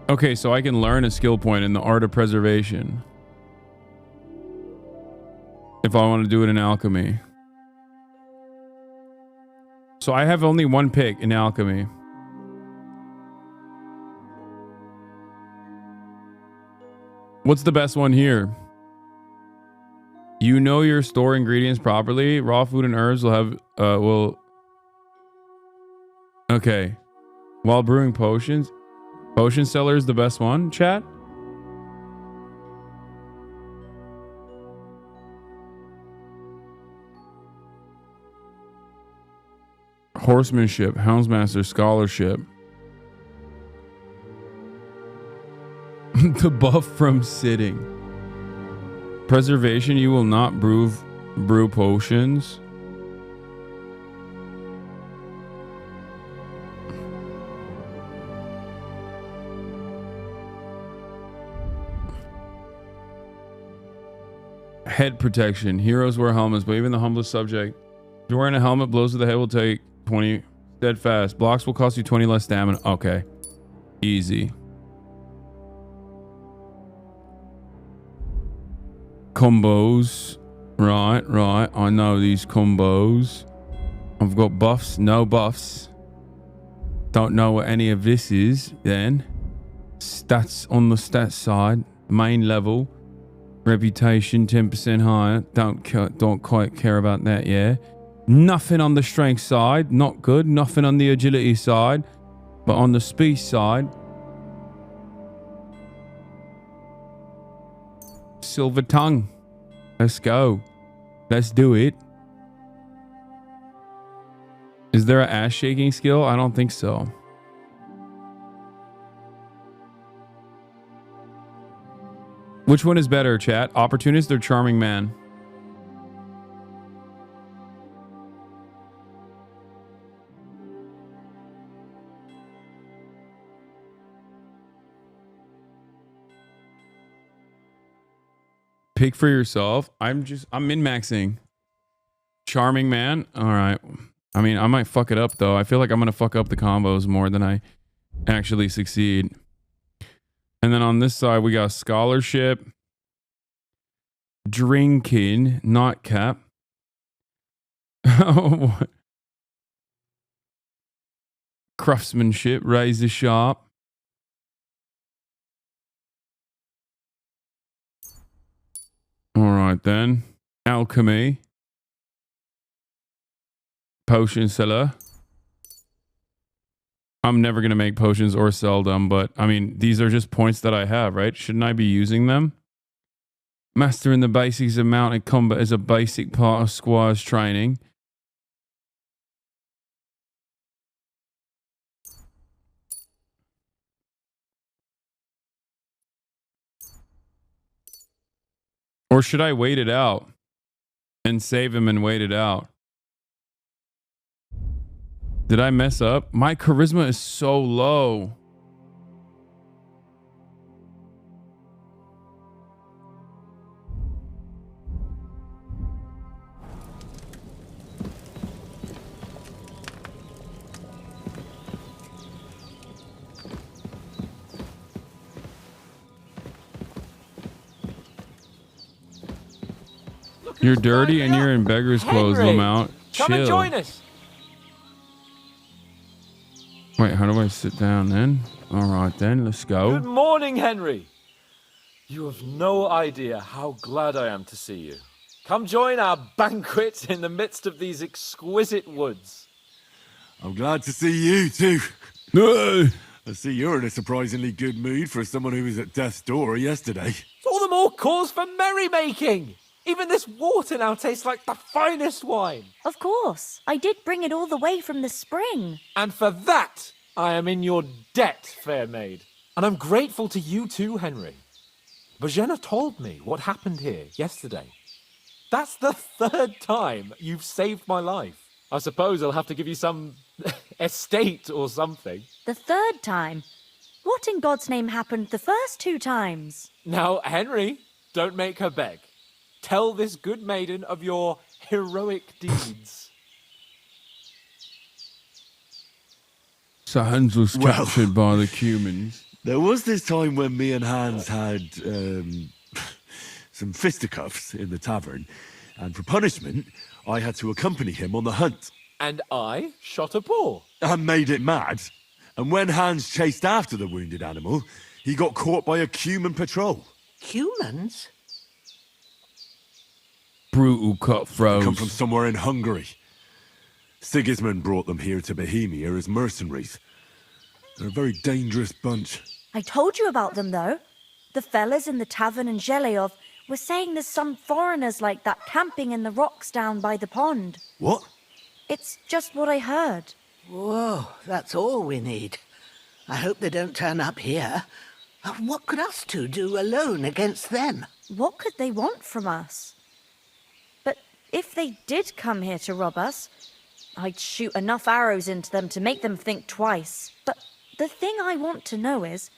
Okay, so I can learn a skill point in the art of preservation. If I want to do it in alchemy. So I have only one pick in alchemy. What's the best one here? You know your store ingredients properly. Raw food and herbs will have okay. While brewing potions. Potion seller is the best one, chat. Horsemanship, Houndsmaster, Scholarship. The buff from sitting. Preservation, you will not brew potions. Head protection. Heroes wear helmets, but even the humblest subject. If you're wearing a helmet, blows to the head will take 20 steadfast. Blocks will cost you 20 less stamina. Okay. Easy. Combos. Right. I know these combos. I've got buffs, no buffs. Don't know what any of this is then. Stats on the stats side. Main level. Reputation 10% higher. Don't quite care about that, yeah. Nothing on the strength side. Not good. Nothing on the agility side. But on the speed side. Silver tongue. Let's go. Let's do it. Is there an ass shaking skill? I don't think so. Which one is better, chat? Opportunist or charming man? Pick for yourself. I'm min-maxing. Charming man. All right. I mean, I might fuck it up though. I feel like I'm going to fuck up the combos more than I actually succeed. And then on this side, we got scholarship, drinking, not cap. Craftsmanship, razor sharp. All right then. Alchemy. Potion seller. I'm never going to make potions or sell them, but I mean, these are just points that I have, right? Shouldn't I be using them? Mastering the basics of mounted combat is a basic part of Squire's training. Or should I wait it out and save him and wait it out? Did I mess up? My charisma is so low. You're dirty and you're in beggar's clothes, Lamount. Chill. Come and join us. Wait, how do I sit down then? All right then, let's go. Good morning, Henry. You have no idea how glad I am to see you. Come join our banquet in the midst of these exquisite woods. I'm glad to see you too. No. I see you're in a surprisingly good mood for someone who was at death's door yesterday. It's all the more cause for merrymaking. Even this water now tastes like the finest wine. Of course. I did bring it all the way from the spring. And for that, I am in your debt, fair maid. And I'm grateful to you too, Henry. Bojena told me what happened here yesterday. That's the third time you've saved my life. I suppose I'll have to give you some estate or something. The third time? What in God's name happened the first 2 times? Now, Henry, don't make her beg. Tell this good maiden of your heroic deeds. So Hans was captured by the Cumans. There was this time when me and Hans had some fisticuffs in the tavern, and for punishment, I had to accompany him on the hunt. And I shot a boar. And made it mad. And when Hans chased after the wounded animal, he got caught by a Cuman patrol. Humans? Brutal cutthroats. They come from somewhere in Hungary. Sigismund brought them here to Bohemia as mercenaries. They're a very dangerous bunch. I told you about them, though. The fellas in the tavern in Zheleyov were saying there's some foreigners like that camping in the rocks down by the pond. What? It's just what I heard. Whoa, that's all we need. I hope they don't turn up here. What could us two do alone against them? What could they want from us? But if they did come here to rob us, I'd shoot enough arrows into them to make them think twice. But the thing I want to know is,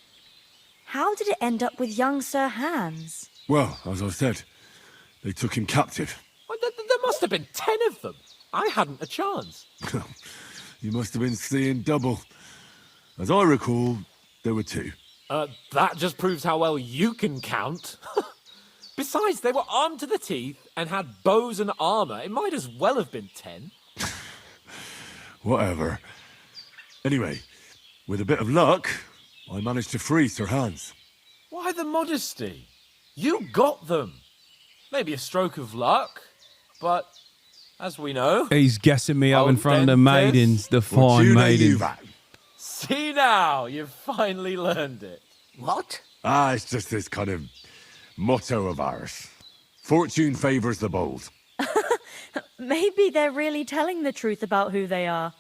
how did it end up with young Sir Hans? Well, as I said, they took him captive. Well, there must have been 10 of them. I hadn't a chance. You must have been seeing double. As I recall, there were 2. That just proves how well you can count. Besides, they were armed to the teeth and had bows and armor. It might as well have been 10. Whatever. Anyway, with a bit of luck, I managed to free Sir Hans. Why the modesty? You got them. Maybe a stroke of luck, but as we know... He's guessing me up in front of the maidens, the fine maidens. See now, you've finally learned it. What? It's just this kind of motto of ours. Fortune favours the bold. Maybe they're really telling the truth about who they are.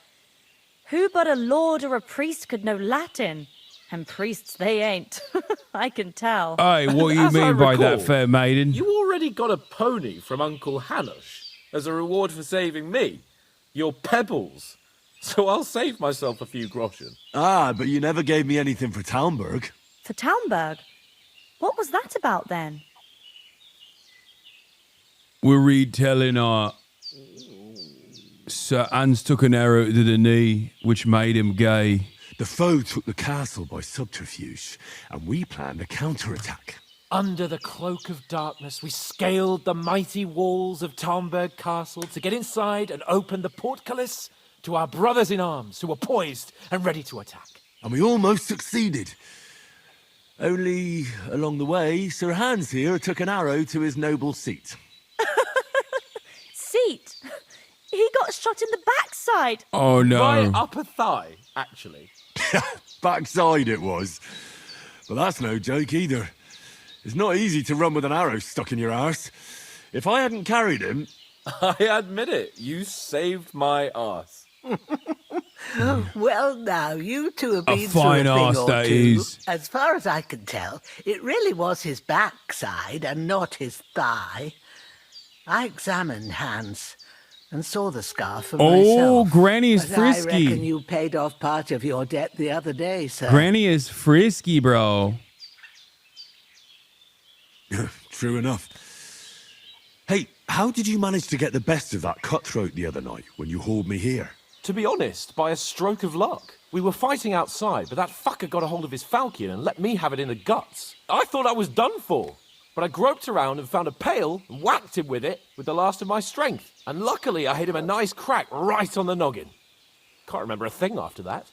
Who but a lord or a priest could know Latin? And priests they ain't. I can tell. Hey, what do you mean by that, fair maiden? You already got a pony from Uncle Hanush as a reward for saving me. Your pebbles. So I'll save myself a few groschen. But you never gave me anything for Talmberg. For Talmberg? What was that about then? We're retelling Sir Hans took an arrow to the knee, which made him gay. The foe took the castle by subterfuge, and we planned a counterattack. Under the cloak of darkness, we scaled the mighty walls of Tarnberg Castle to get inside and open the portcullis to our brothers in arms who were poised and ready to attack. And we almost succeeded. Only, along the way, Sir Hans here took an arrow to his noble seat. Seat? He got shot in the backside. Oh, no. Right upper thigh, actually. Backside it was. But that's no joke either. It's not easy to run with an arrow stuck in your arse. If I hadn't carried him... I admit it, you saved my arse. Well, now, you two have A been through a fine thing arse, or that two. is. As far as I can tell, it really was his backside and not his thigh. I examined Hans and saw the scar for myself. Granny is But frisky. I reckon you paid off part of your debt the other day, sir. Granny is frisky, bro. True enough. Hey, how did you manage to get the best of that cutthroat the other night when you hauled me here? To be honest, by a stroke of luck. We were fighting outside, but that fucker got a hold of his falchion and let me have it in the guts. I thought I was done for. But I groped around and found a pail and whacked him with it with the last of my strength. And luckily I hit him a nice crack right on the noggin. Can't remember a thing after that.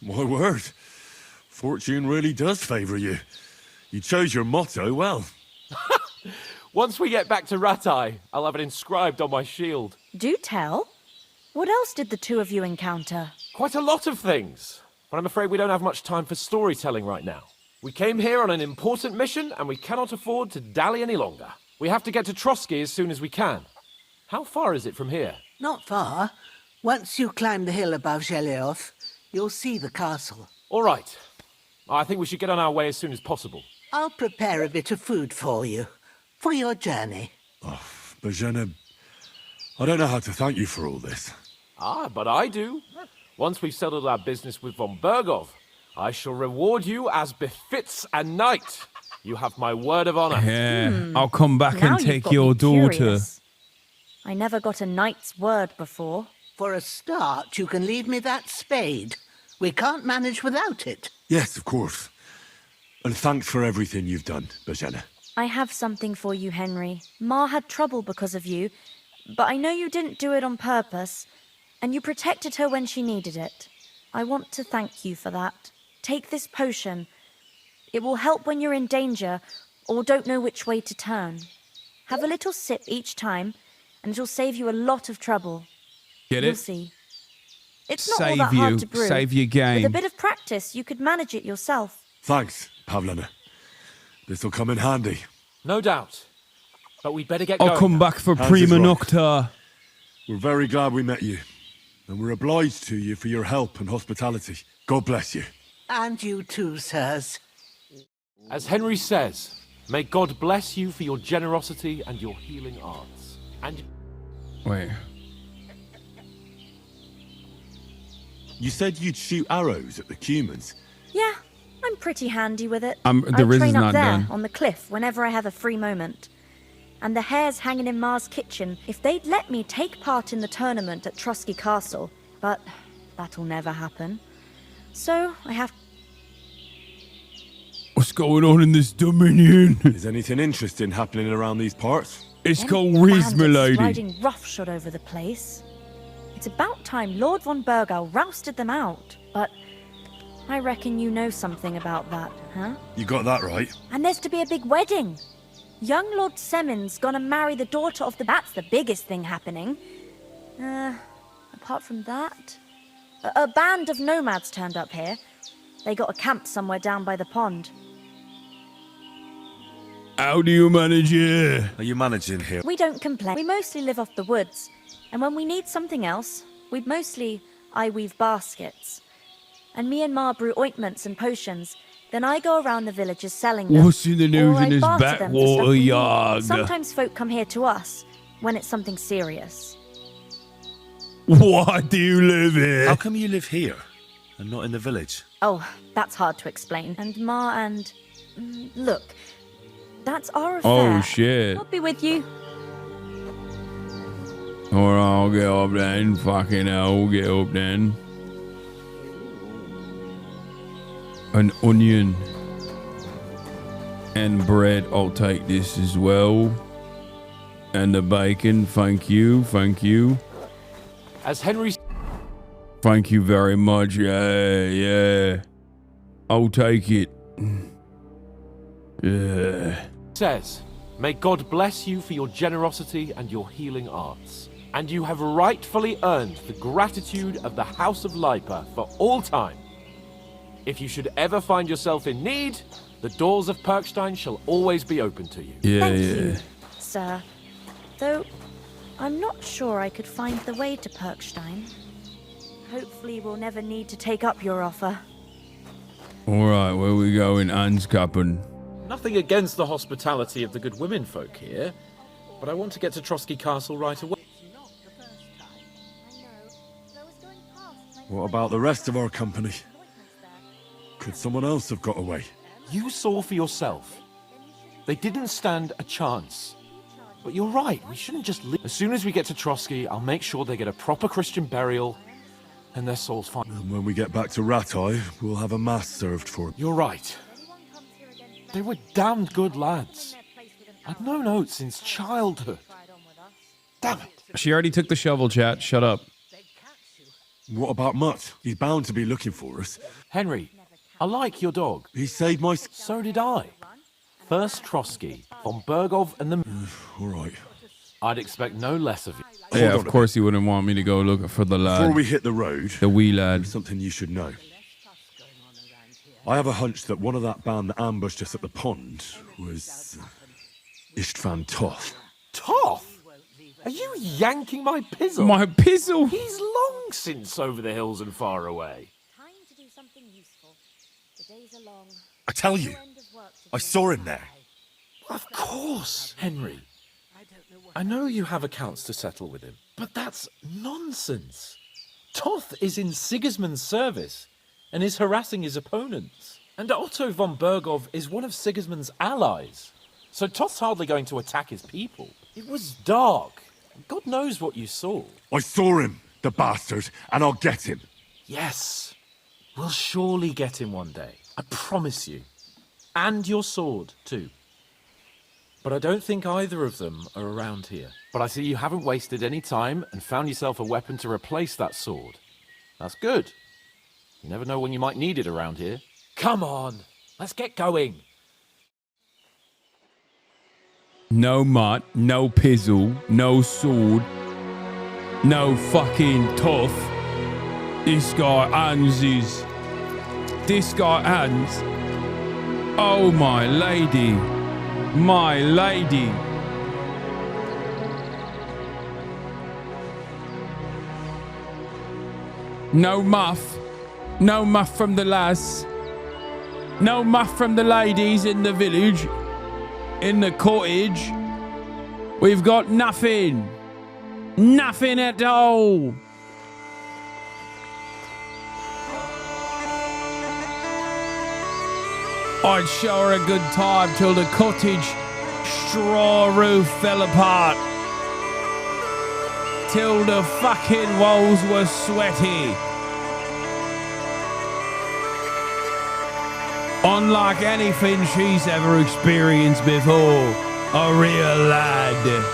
My word. Fortune really does favour you. You chose your motto well. Once we get back to Ratai, I'll have it inscribed on my shield. Do tell. What else did the two of you encounter? Quite a lot of things. But I'm afraid we don't have much time for storytelling right now. We came here on an important mission, and we cannot afford to dally any longer. We have to get to Trotsky as soon as we can. How far is it from here? Not far. Once you climb the hill above Zheleov, you'll see the castle. All right. I think we should get on our way as soon as possible. I'll prepare a bit of food for you, for your journey. Bozhena, I don't know how to thank you for all this. Ah, but I do. Once we've settled our business with von Bergov, I shall reward you as befits a knight. You have my word of honor. Yeah, I'll come back Now and you've take got your me daughter. curious. I never got a knight's word before. For a start, you can leave me that spade. We can't manage without it. Yes, of course. And thanks for everything you've done, Bozhena. I have something for you, Henry. Ma had trouble because of you, but I know you didn't do it on purpose, and you protected her when she needed it. I want to thank you for that. Take this potion. It will help when you're in danger or don't know which way to turn. Have a little sip each time, and it'll save you a lot of trouble. Get You'll it? see. It's not all Save that you. hard to brew. Save your game. With a bit of practice, you could manage it yourself. Thanks, Pavlena. This'll come in handy. No doubt. But we'd better get I'll going. come back for Hans is Prima right. Nocta. We're very glad we met you. And we're obliged to you for your help and hospitality. God bless you. And you too, sirs. As Henry says, may God bless you for your generosity and your healing arts. And Wait. You said you'd shoot arrows at the Cumans. Yeah, I'm pretty handy with it. The I riz is train up not there done. on the cliff whenever I have a free moment. And the hares hanging in Ma's kitchen, if they'd let me take part in the tournament at Trotsky Castle, but that'll never happen. So I have... What's going on in this dominion? Is anything interesting happening around these parts? It's Them called Riz, my bandits lady. riding roughshod over the place. It's about time Lord von Burgau rousted them out, but I reckon you know something about that, huh? You got that right. And there's to be a big wedding. Young Lord Semon's gonna marry the daughter of the... That's the biggest thing happening. Apart from that... A band of nomads turned up here. They got a camp somewhere down by the pond. How do you manage it? Are you managing here? We don't complain. We mostly live off the woods. And when we need something else, I weave baskets. And me and Ma brew ointments and potions. Then I go around the villages selling them. What's in the news Or I in this barter them for stuff backwater we need. yard? Sometimes folk come here to us when it's something serious. Why do you live here? How come you live here and not in the village? Oh, that's hard to explain. And Ma and... Look, that's our Oh, affair. shit. I'll be with you. Or I'll get up then. Fucking hell, get up then. An onion. And bread, I'll take this as well. And the bacon, thank you, thank you. As Henry... Thank you very much, yeah. I'll take it. Yeah. says, "May God bless you for your generosity and your healing arts. And you have rightfully earned the gratitude of the House of Lipa for all time. If you should ever find yourself in need, the doors of Perkstein shall always be open to you." Thank you, sir. Though, I'm not sure I could find the way to Perkstein. Hopefully we'll never need to take up your offer. Alright, where we going, Anskapen? Nothing against the hospitality of the good women folk here, but I want to get to Trotsky Castle right away. What about the rest of our company? Could someone else have got away? You saw for yourself. They didn't stand a chance. But you're right, we shouldn't just leave. As soon as we get to Trotsky, I'll make sure they get a proper Christian burial and their souls fine. And when we get back to Ratai, we'll have a mass served for them. You're right. They were damned good lads. I've known Oates since childhood. Damn it. She already took the shovel, chat. Shut up. What about Mutt? He's bound to be looking for us. Henry, I like your dog. He saved my... So did I. First Trotsky, von Bergov and the... All right. I'd expect no less of you. Yeah, of course he wouldn't want me to go look for the lad. Before we hit the road, the wee lad. There's something you should know. I have a hunch that one of that band that ambushed us at the pond was Istvan Toth. Toth? Are you yanking my pizzle? My pizzle? He's long since over the hills and far away. Time to do something useful. The days are long. I tell you, I saw him there. Of course, Henry. I know you have accounts to settle with him, but that's nonsense. Toth is in Sigismund's service and is harassing his opponents. And Otto von Bergov is one of Sigismund's allies. So Toth's hardly going to attack his people. It was dark. God knows what you saw. I saw him, the bastard, and I'll get him. Yes. We'll surely get him one day. I promise you. And your sword, too. But I don't think either of them are around here. But I see you haven't wasted any time and found yourself a weapon to replace that sword. That's good. You never know when you might need it around here. Come on, let's get going. No mutt, no pizzle, no sword, no fucking tough. This guy Hans is... This guy Hans... Oh my lady. My lady. No muff. No muff from the lass. No muff from the ladies in the village. In the cottage. We've got nothing. Nothing at all. I'd show her a good time till the cottage straw roof fell apart. Till the fucking walls were sweaty. Unlike anything she's ever experienced before. A real lad.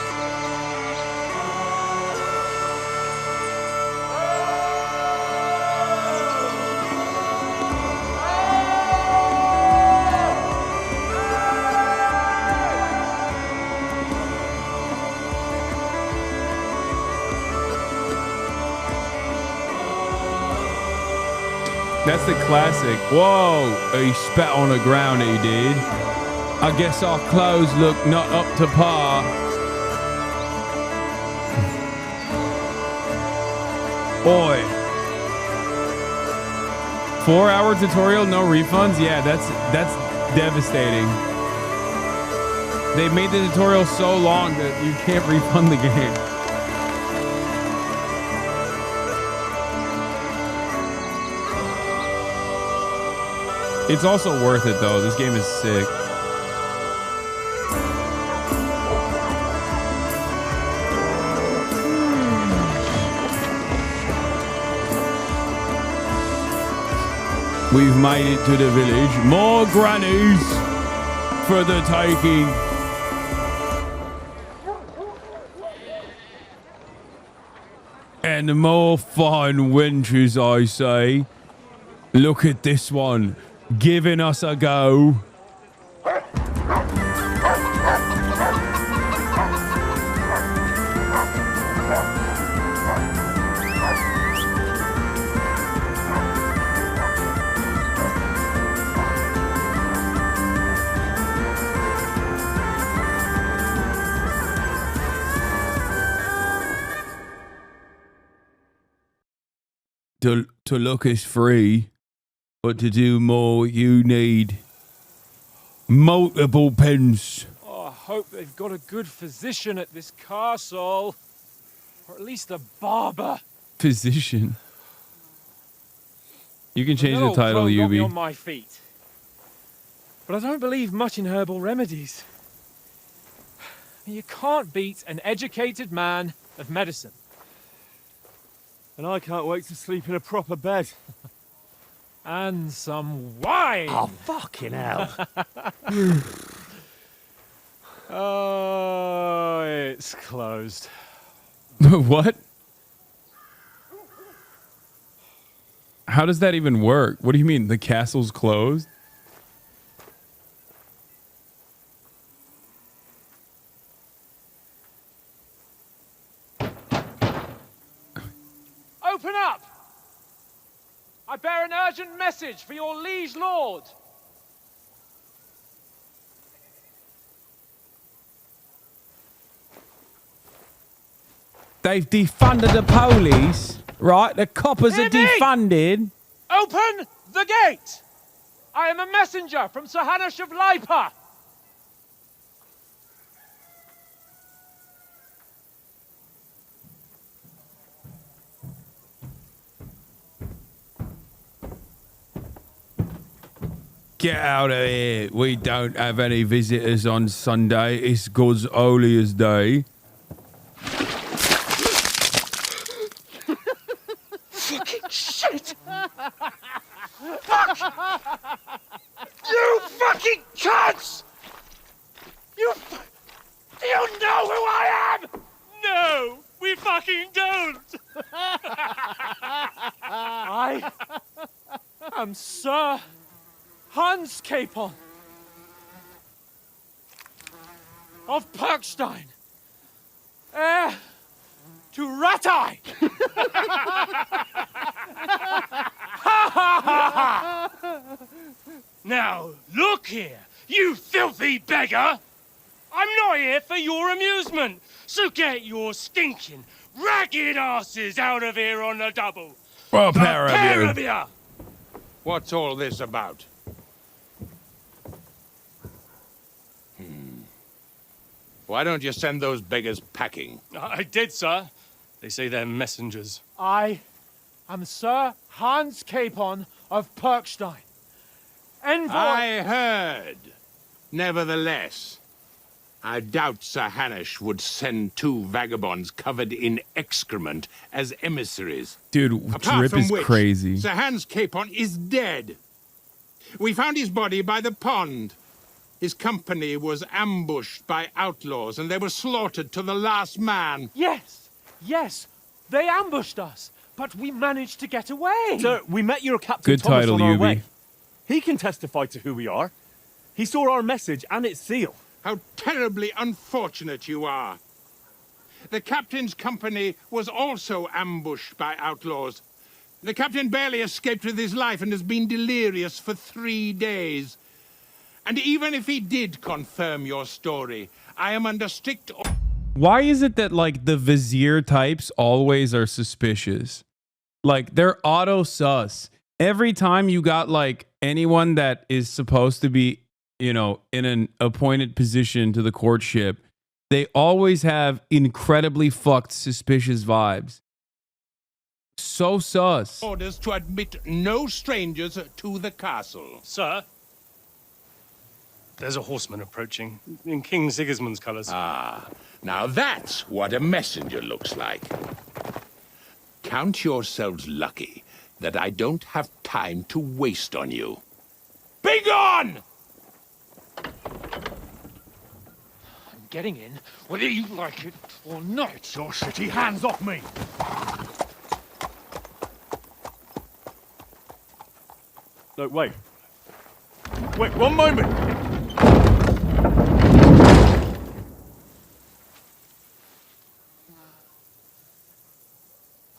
That's the classic. Whoa, he spat on the ground, he did. I guess our clothes look not up to par. Boy. 4-hour tutorial, no refunds? Yeah, that's devastating. They made the tutorial so long that you can't refund the game. It's also worth it, though. This game is sick. We've made it to the village. More grannies for the taking. And the more fine wenches, I say. Look at this one, giving us a go. To look is free, but to do more, you need multiple pence. Oh, I hope they've got a good physician at this castle. Or at least a barber. Physician. You can change That the old title, crone got me Yubi. on my feet. But I don't believe much in herbal remedies. You can't beat an educated man of medicine. And I can't wait to sleep in a proper bed. And some wine! Oh, fucking hell. Oh, it's closed. What? How does that even work? What do you mean? The castle's closed? Open up! I bear an urgent message for your liege lord. They've defunded the police, right? The coppers Hear are me? defunded. Open the gate! I am a messenger from Sir Hanash of Lipa. Get out of here. We don't have any visitors on Sunday. It's God's holiest day. Fucking shit! Fuck! You fucking cunts! Do you know who I am? No, we fucking don't! I am Sir Hans Capon of Perkstein, heir to Ratai. Now, look here, you filthy beggar! I'm not here for your amusement, so get your stinking, ragged asses out of here on the double. Well, The pair of you. you! What's all this about? Why don't you send those beggars packing? I did, sir. They say they're messengers. I am Sir Hans Capon of Perkstein, envoy. I heard. Nevertheless, I doubt Sir Hanash would send two vagabonds covered in excrement as emissaries. Dude, Apart Drip from is which, crazy. Sir Hans Capon is dead. We found his body by the pond. His company was ambushed by outlaws, and they were slaughtered to the last man. Yes, yes, they ambushed us, but we managed to get away. Sir, we met your Captain Good Thomas title, on our Yubi. way. He can testify to who we are. He saw our message and its seal. How terribly unfortunate you are. The captain's company was also ambushed by outlaws. The captain barely escaped with his life and has been delirious for 3 days. And even if he did confirm your story, I am under strict... Why is it that, like, the vizier types always are suspicious? Like, they're auto sus. Every time you got, like, anyone that is supposed to be, you know, in an appointed position to the courtship, they always have incredibly fucked suspicious vibes. So sus. orders to admit no strangers to the castle. Sir, there's a horseman approaching in King Sigismund's colours. Ah, now that's what a messenger looks like. Count yourselves lucky that I don't have time to waste on you. Be gone! getting in, whether you like it or not. Your shitty hands off me! No, wait. Wait, one moment!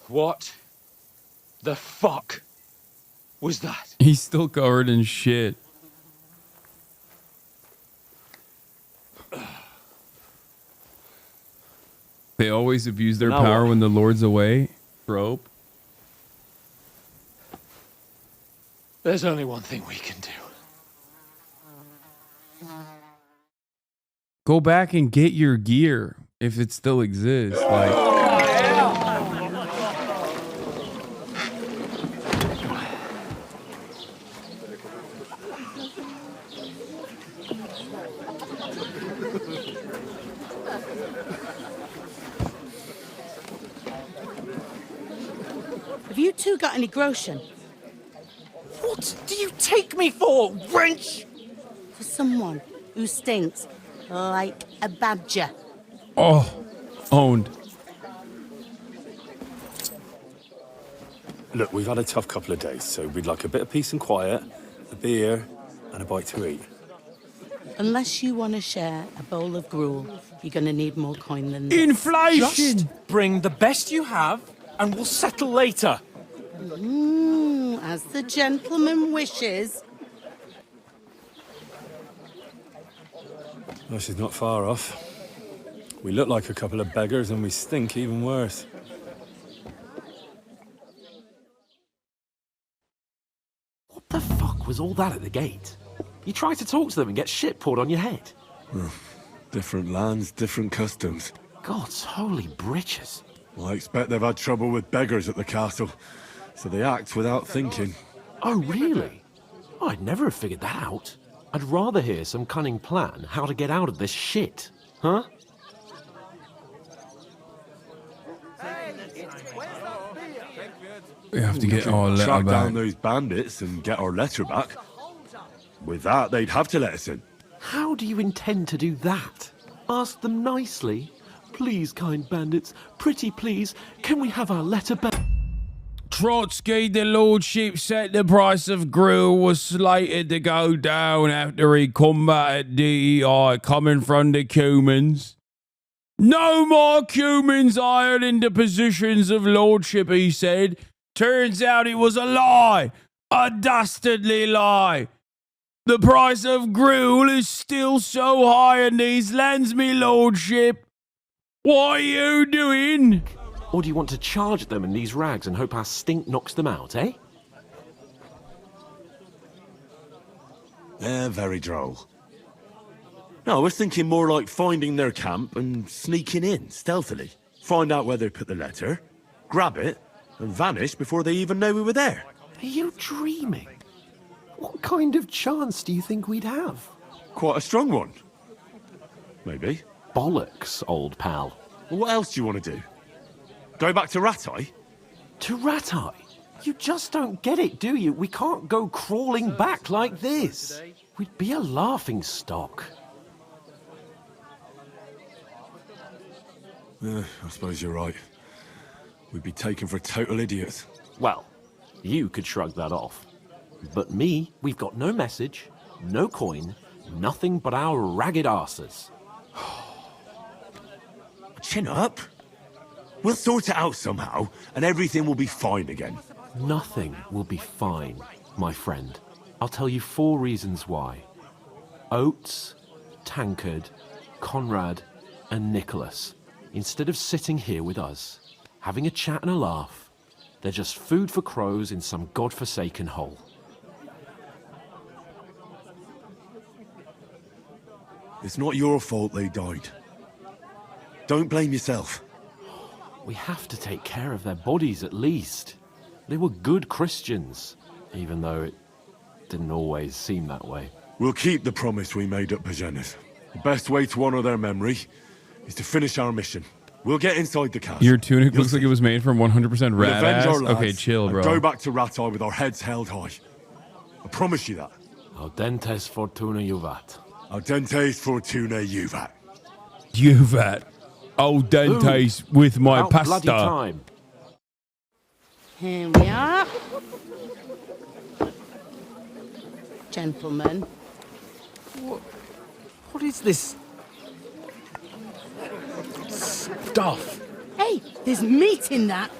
What the fuck was that? He's still covered in shit. They always abuse their power when the Lord's away. Trope. There's only one thing we can do. Go back and get your gear if it still exists. Like, Have you two got any groschen? What do you take me for, wench? For someone who stinks like a badger. oh, owned. Look, we've had a tough couple of days, so we'd like a bit of peace and quiet, a beer, and a bite to eat. Unless you want to share a bowl of gruel, you're going to need more coin than this. Inflation! Just bring the best you have, and we'll settle later. As the gentleman wishes. Well, she's not far off. We look like a couple of beggars, and we stink even worse. What the fuck was all that at the gate? You try to talk to them and get shit poured on your head. Different lands, different customs. God's holy britches. Well, I expect they've had trouble with beggars at the castle, so they act without thinking. Oh, really? I'd never have figured that out. I'd rather hear some cunning plan how to get out of this shit. Huh? We have to get our letter Track back. down those bandits and get our letter back. With that, they'd have to let us in. How do you intend to do that? Ask them nicely. Please, kind bandits, pretty please, can we have our letter back? Trotsky, the lordship said the price of gruel was slated to go down after he combated DEI coming from the Cumans. No more Cumans hired into positions of lordship, he said. Turns out it was a lie. A dastardly lie. The price of gruel is still so high in these lands, me lordship. What are you doing? Or do you want to charge them in these rags and hope our stink knocks them out, eh? They're very droll. No, I was thinking more like finding their camp and sneaking in, stealthily. Find out where they put the letter, grab it, and vanish before they even know we were there. Are you dreaming? What kind of chance do you think we'd have? Quite a strong one. Maybe. Bollocks, old pal. Well, what else do you want to do? Go back to Ratai? To Ratai? You just don't get it, do you? We can't go crawling back like this. We'd be a laughing stock. I suppose you're right. We'd be taken for total idiots. Well, you could shrug that off. But me, we've got no message, no coin, nothing but our ragged arses. Chin up. We'll sort it out somehow, and everything will be fine again. Nothing will be fine, my friend. I'll tell you 4 reasons why. Oates, Tankard, Conrad, and Nicholas, instead of sitting here with us, having a chat and a laugh, they're just food for crows in some godforsaken hole. It's not your fault they died. Don't blame yourself. We have to take care of their bodies at least. They were good Christians, even though it didn't always seem that way. We'll keep the promise we made at Pagenis. The best way to honor their memory is to finish our mission. We'll get inside the castle. Your tunic looks like it was made from 100% We'll rat avenge ass. our lads Okay, chill, and bro. go back to Ratai with our heads held high. I promise you that. Audentes fortuna juvat. Audentes fortuna juvat. You've had al dentes with my About bloody pasta. time. Here we are. Gentlemen. What is this stuff? Hey, there's meat in that.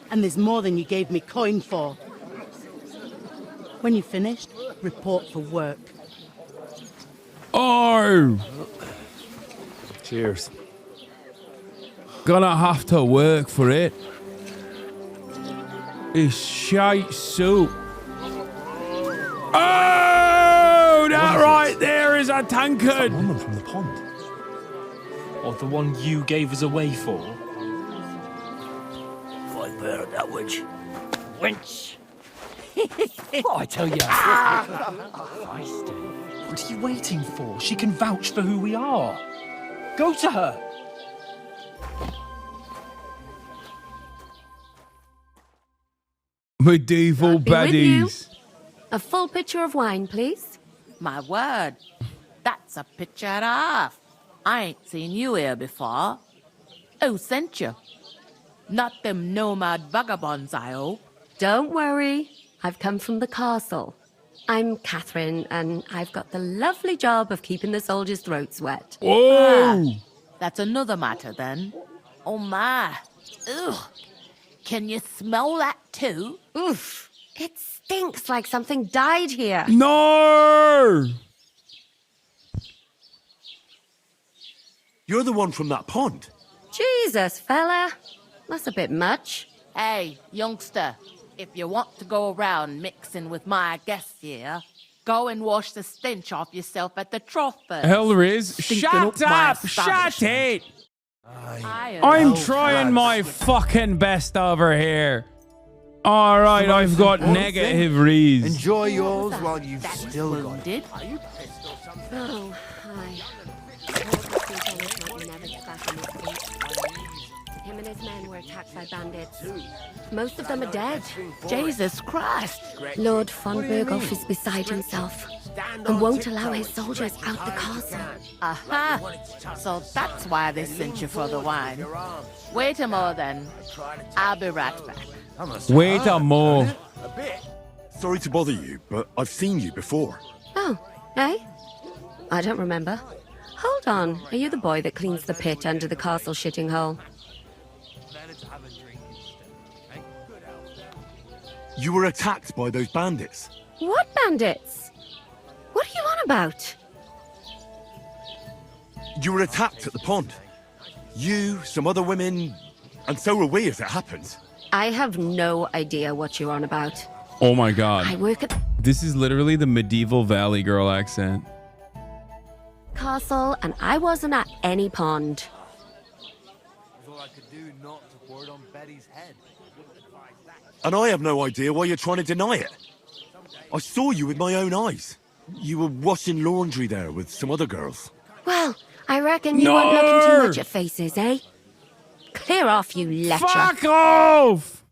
And there's more than you gave me coin for. When you're finished, report for work. Oh! Cheers. Gonna have to work for it. It's shite soup. Oh! That right there is a tankard! Woman from the pond. Or the one you gave us away for. I bear that witch. Wench! What I tell you? What are you waiting for? She can vouch for who we are. Go to her. Medieval baddies. A full pitcher of wine, please. My word, that's a picture and a half. I ain't seen you here before. Who sent you? Not them nomad vagabonds, I hope. Don't worry. I've come from the castle. I'm Catherine, and I've got the lovely job of keeping the soldiers' throats wet. Whoa! That's another matter, then. Oh, my. Ugh. Can you smell that, too? Oof. It stinks like something died here. No! You're the one from that pond. Jesus, fella. That's a bit much. Hey, youngster. If you want to go around mixing with my guests here, go and wash the stench off yourself at the trough first. Hell, Riz. Stinking Shut my up! Shut it! establishment. I'm trying my fucking best over here. All right, I've got negative Riz. Enjoy yours while you've still got it. Oh, hi. Him and his men were attacked by bandits. Most of them are dead. Jesus Christ. Lord von Berghoff is beside himself and won't allow his soldiers out the castle. Aha! So that's why they sent you for the wine. Wait a more then. I'll be right back. Wait a more. Sorry to bother you, but I've seen you before. Oh, eh? I don't remember. Hold on. Are you the boy that cleans the pit under the castle shitting hole? You were attacked by those bandits. What bandits? What are you on about? You were attacked at the pond. You, some other women, and so were we as it happened. I have no idea what you're on about. Oh my god. I work at This is literally the medieval Valley Girl accent. castle and I wasn't at any pond. And I have no idea why you're trying to deny it. I saw you with my own eyes. You were washing laundry there with some other girls. Well, I reckon you weren't looking too much at faces, eh? Clear off, you lecher. Fuck off!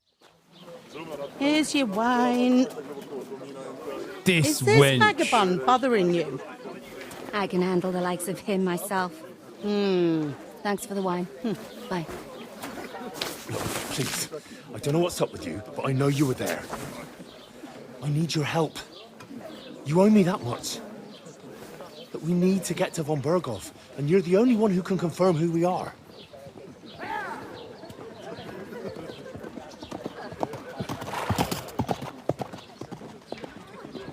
Here's your wine. This Is this wench. vagabond bothering you? I can handle the likes of him myself. Thanks for the wine. Bye. Look, please. I don't know what's up with you, but I know you were there. I need your help. You owe me that much. But we need to get to von Berghoff, and you're the only one who can confirm who we are.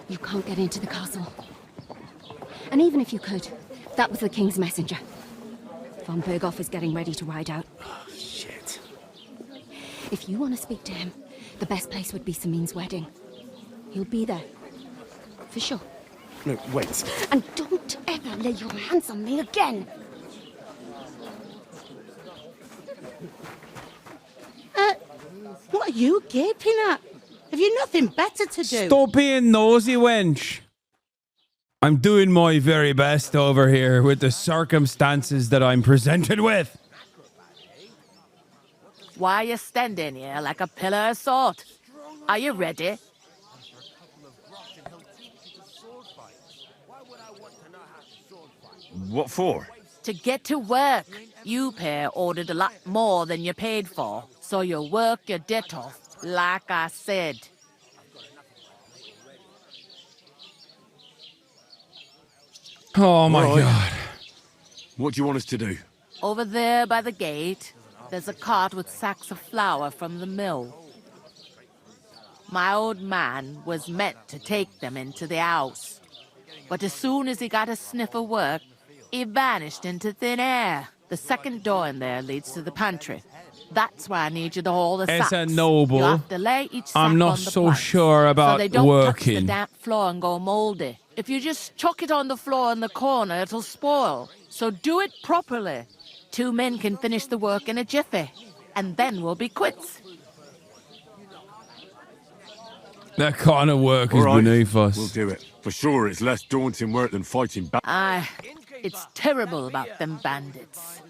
You can't get into the castle. And even if you could, that was the king's messenger. Von Berghoff is getting ready to ride out. Oh, shit. If you want to speak to him, the best place would be Samin's wedding. He'll be there. For sure. No, wait. And don't ever lay your hands on me again! What are you gaping at? Have you nothing better to do? Stop being nosy, wench. I'm doing my very best over here with the circumstances that I'm presented with. Why are you standing here like a pillar of salt? Are you ready? What for? to get to work. You pair ordered a lot more than you paid for, so you work your debt off, like I said. Oh my All right. God. What do you want us to do? Over there by the gate, there's a cart with sacks of flour from the mill. My old man was meant to take them into the house, but as soon as he got a sniff of work, he vanished into thin air. The second door in there leads to the pantry. That's why I need you to haul the sacks. It's a noble. You have to lay each sack I'm not on the so planks, sure about so they don't touch the working. damp floor and go moldy. If you just chuck it on the floor in the corner, it'll spoil. So do it properly. 2 men can finish the work in a jiffy, and then we'll be quits. That kind of work is All right, beneath us. We'll do it. For sure, it's less daunting work than fighting back. It's terrible about them bandits.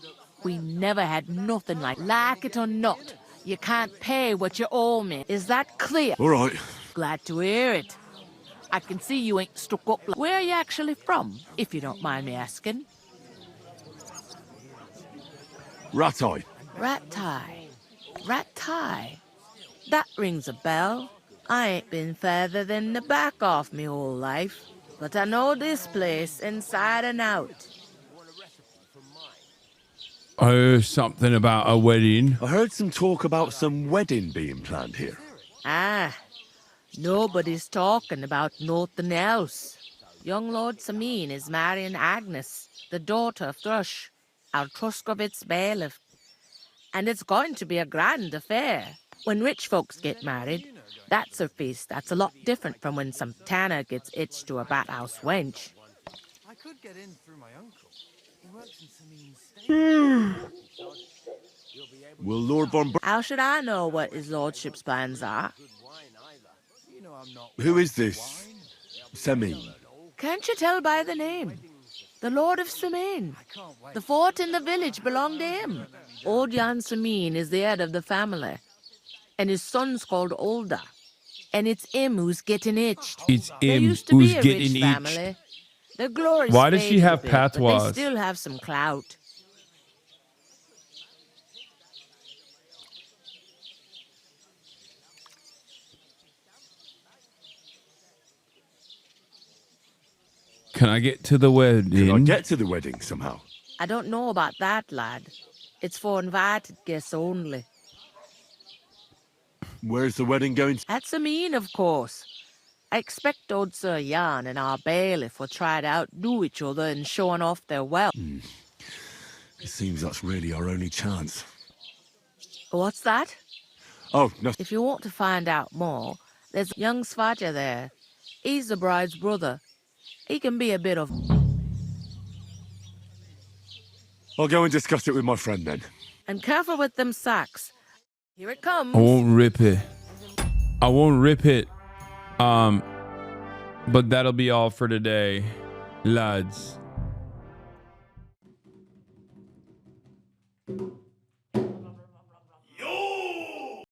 We never had nothing like it or not. You can't pay what you owe me. Is that clear? All right. Glad to hear it. I can see you ain't stuck up. Where are you actually from, if you don't mind me asking? Ratai. Ratai. That rings a bell. I ain't been further than the back off me whole life, but I know this place inside and out. I heard something about a wedding. I heard some talk about some wedding being planned here. Nobody's talking about nothing else. Young Lord Samin is marrying Agnes, the daughter of Thrush, our Truskovitz bailiff. And it's going to be a grand affair. When rich folks get married, that's a feast that's a lot different from when some tanner gets hitched to a bathouse wench. I could get in through my uncle. He works in Samin's Will Lord von How should I know what his lordship's plans are? Who is this? Semi. Can't you tell by the name? The Lord of Samin. The fort in the village belonged to him. Old Jan Samin is the head of the family. And his son's called Olda. And it's him who's getting itched. It's They him used to who's be a getting rich itched. family. Their glory's Why does she faded a have bit, but patois? they still have some clout. Can I get to the wedding? Can I get to the wedding somehow? I don't know about that, lad. It's for invited guests only. Where's the wedding going? At Samin, of course. I expect old Sir Jan and our bailiff will try to outdo each other in showing off their wealth. It seems that's really our only chance. What's that? Oh, no. If you want to find out more, there's young Svaja there. He's the bride's brother. He can be a bit of... I'll go and discuss it with my friend then. And careful with them sacks. Here it comes. I won't rip it. I won't rip it. But that'll be all for today, lads.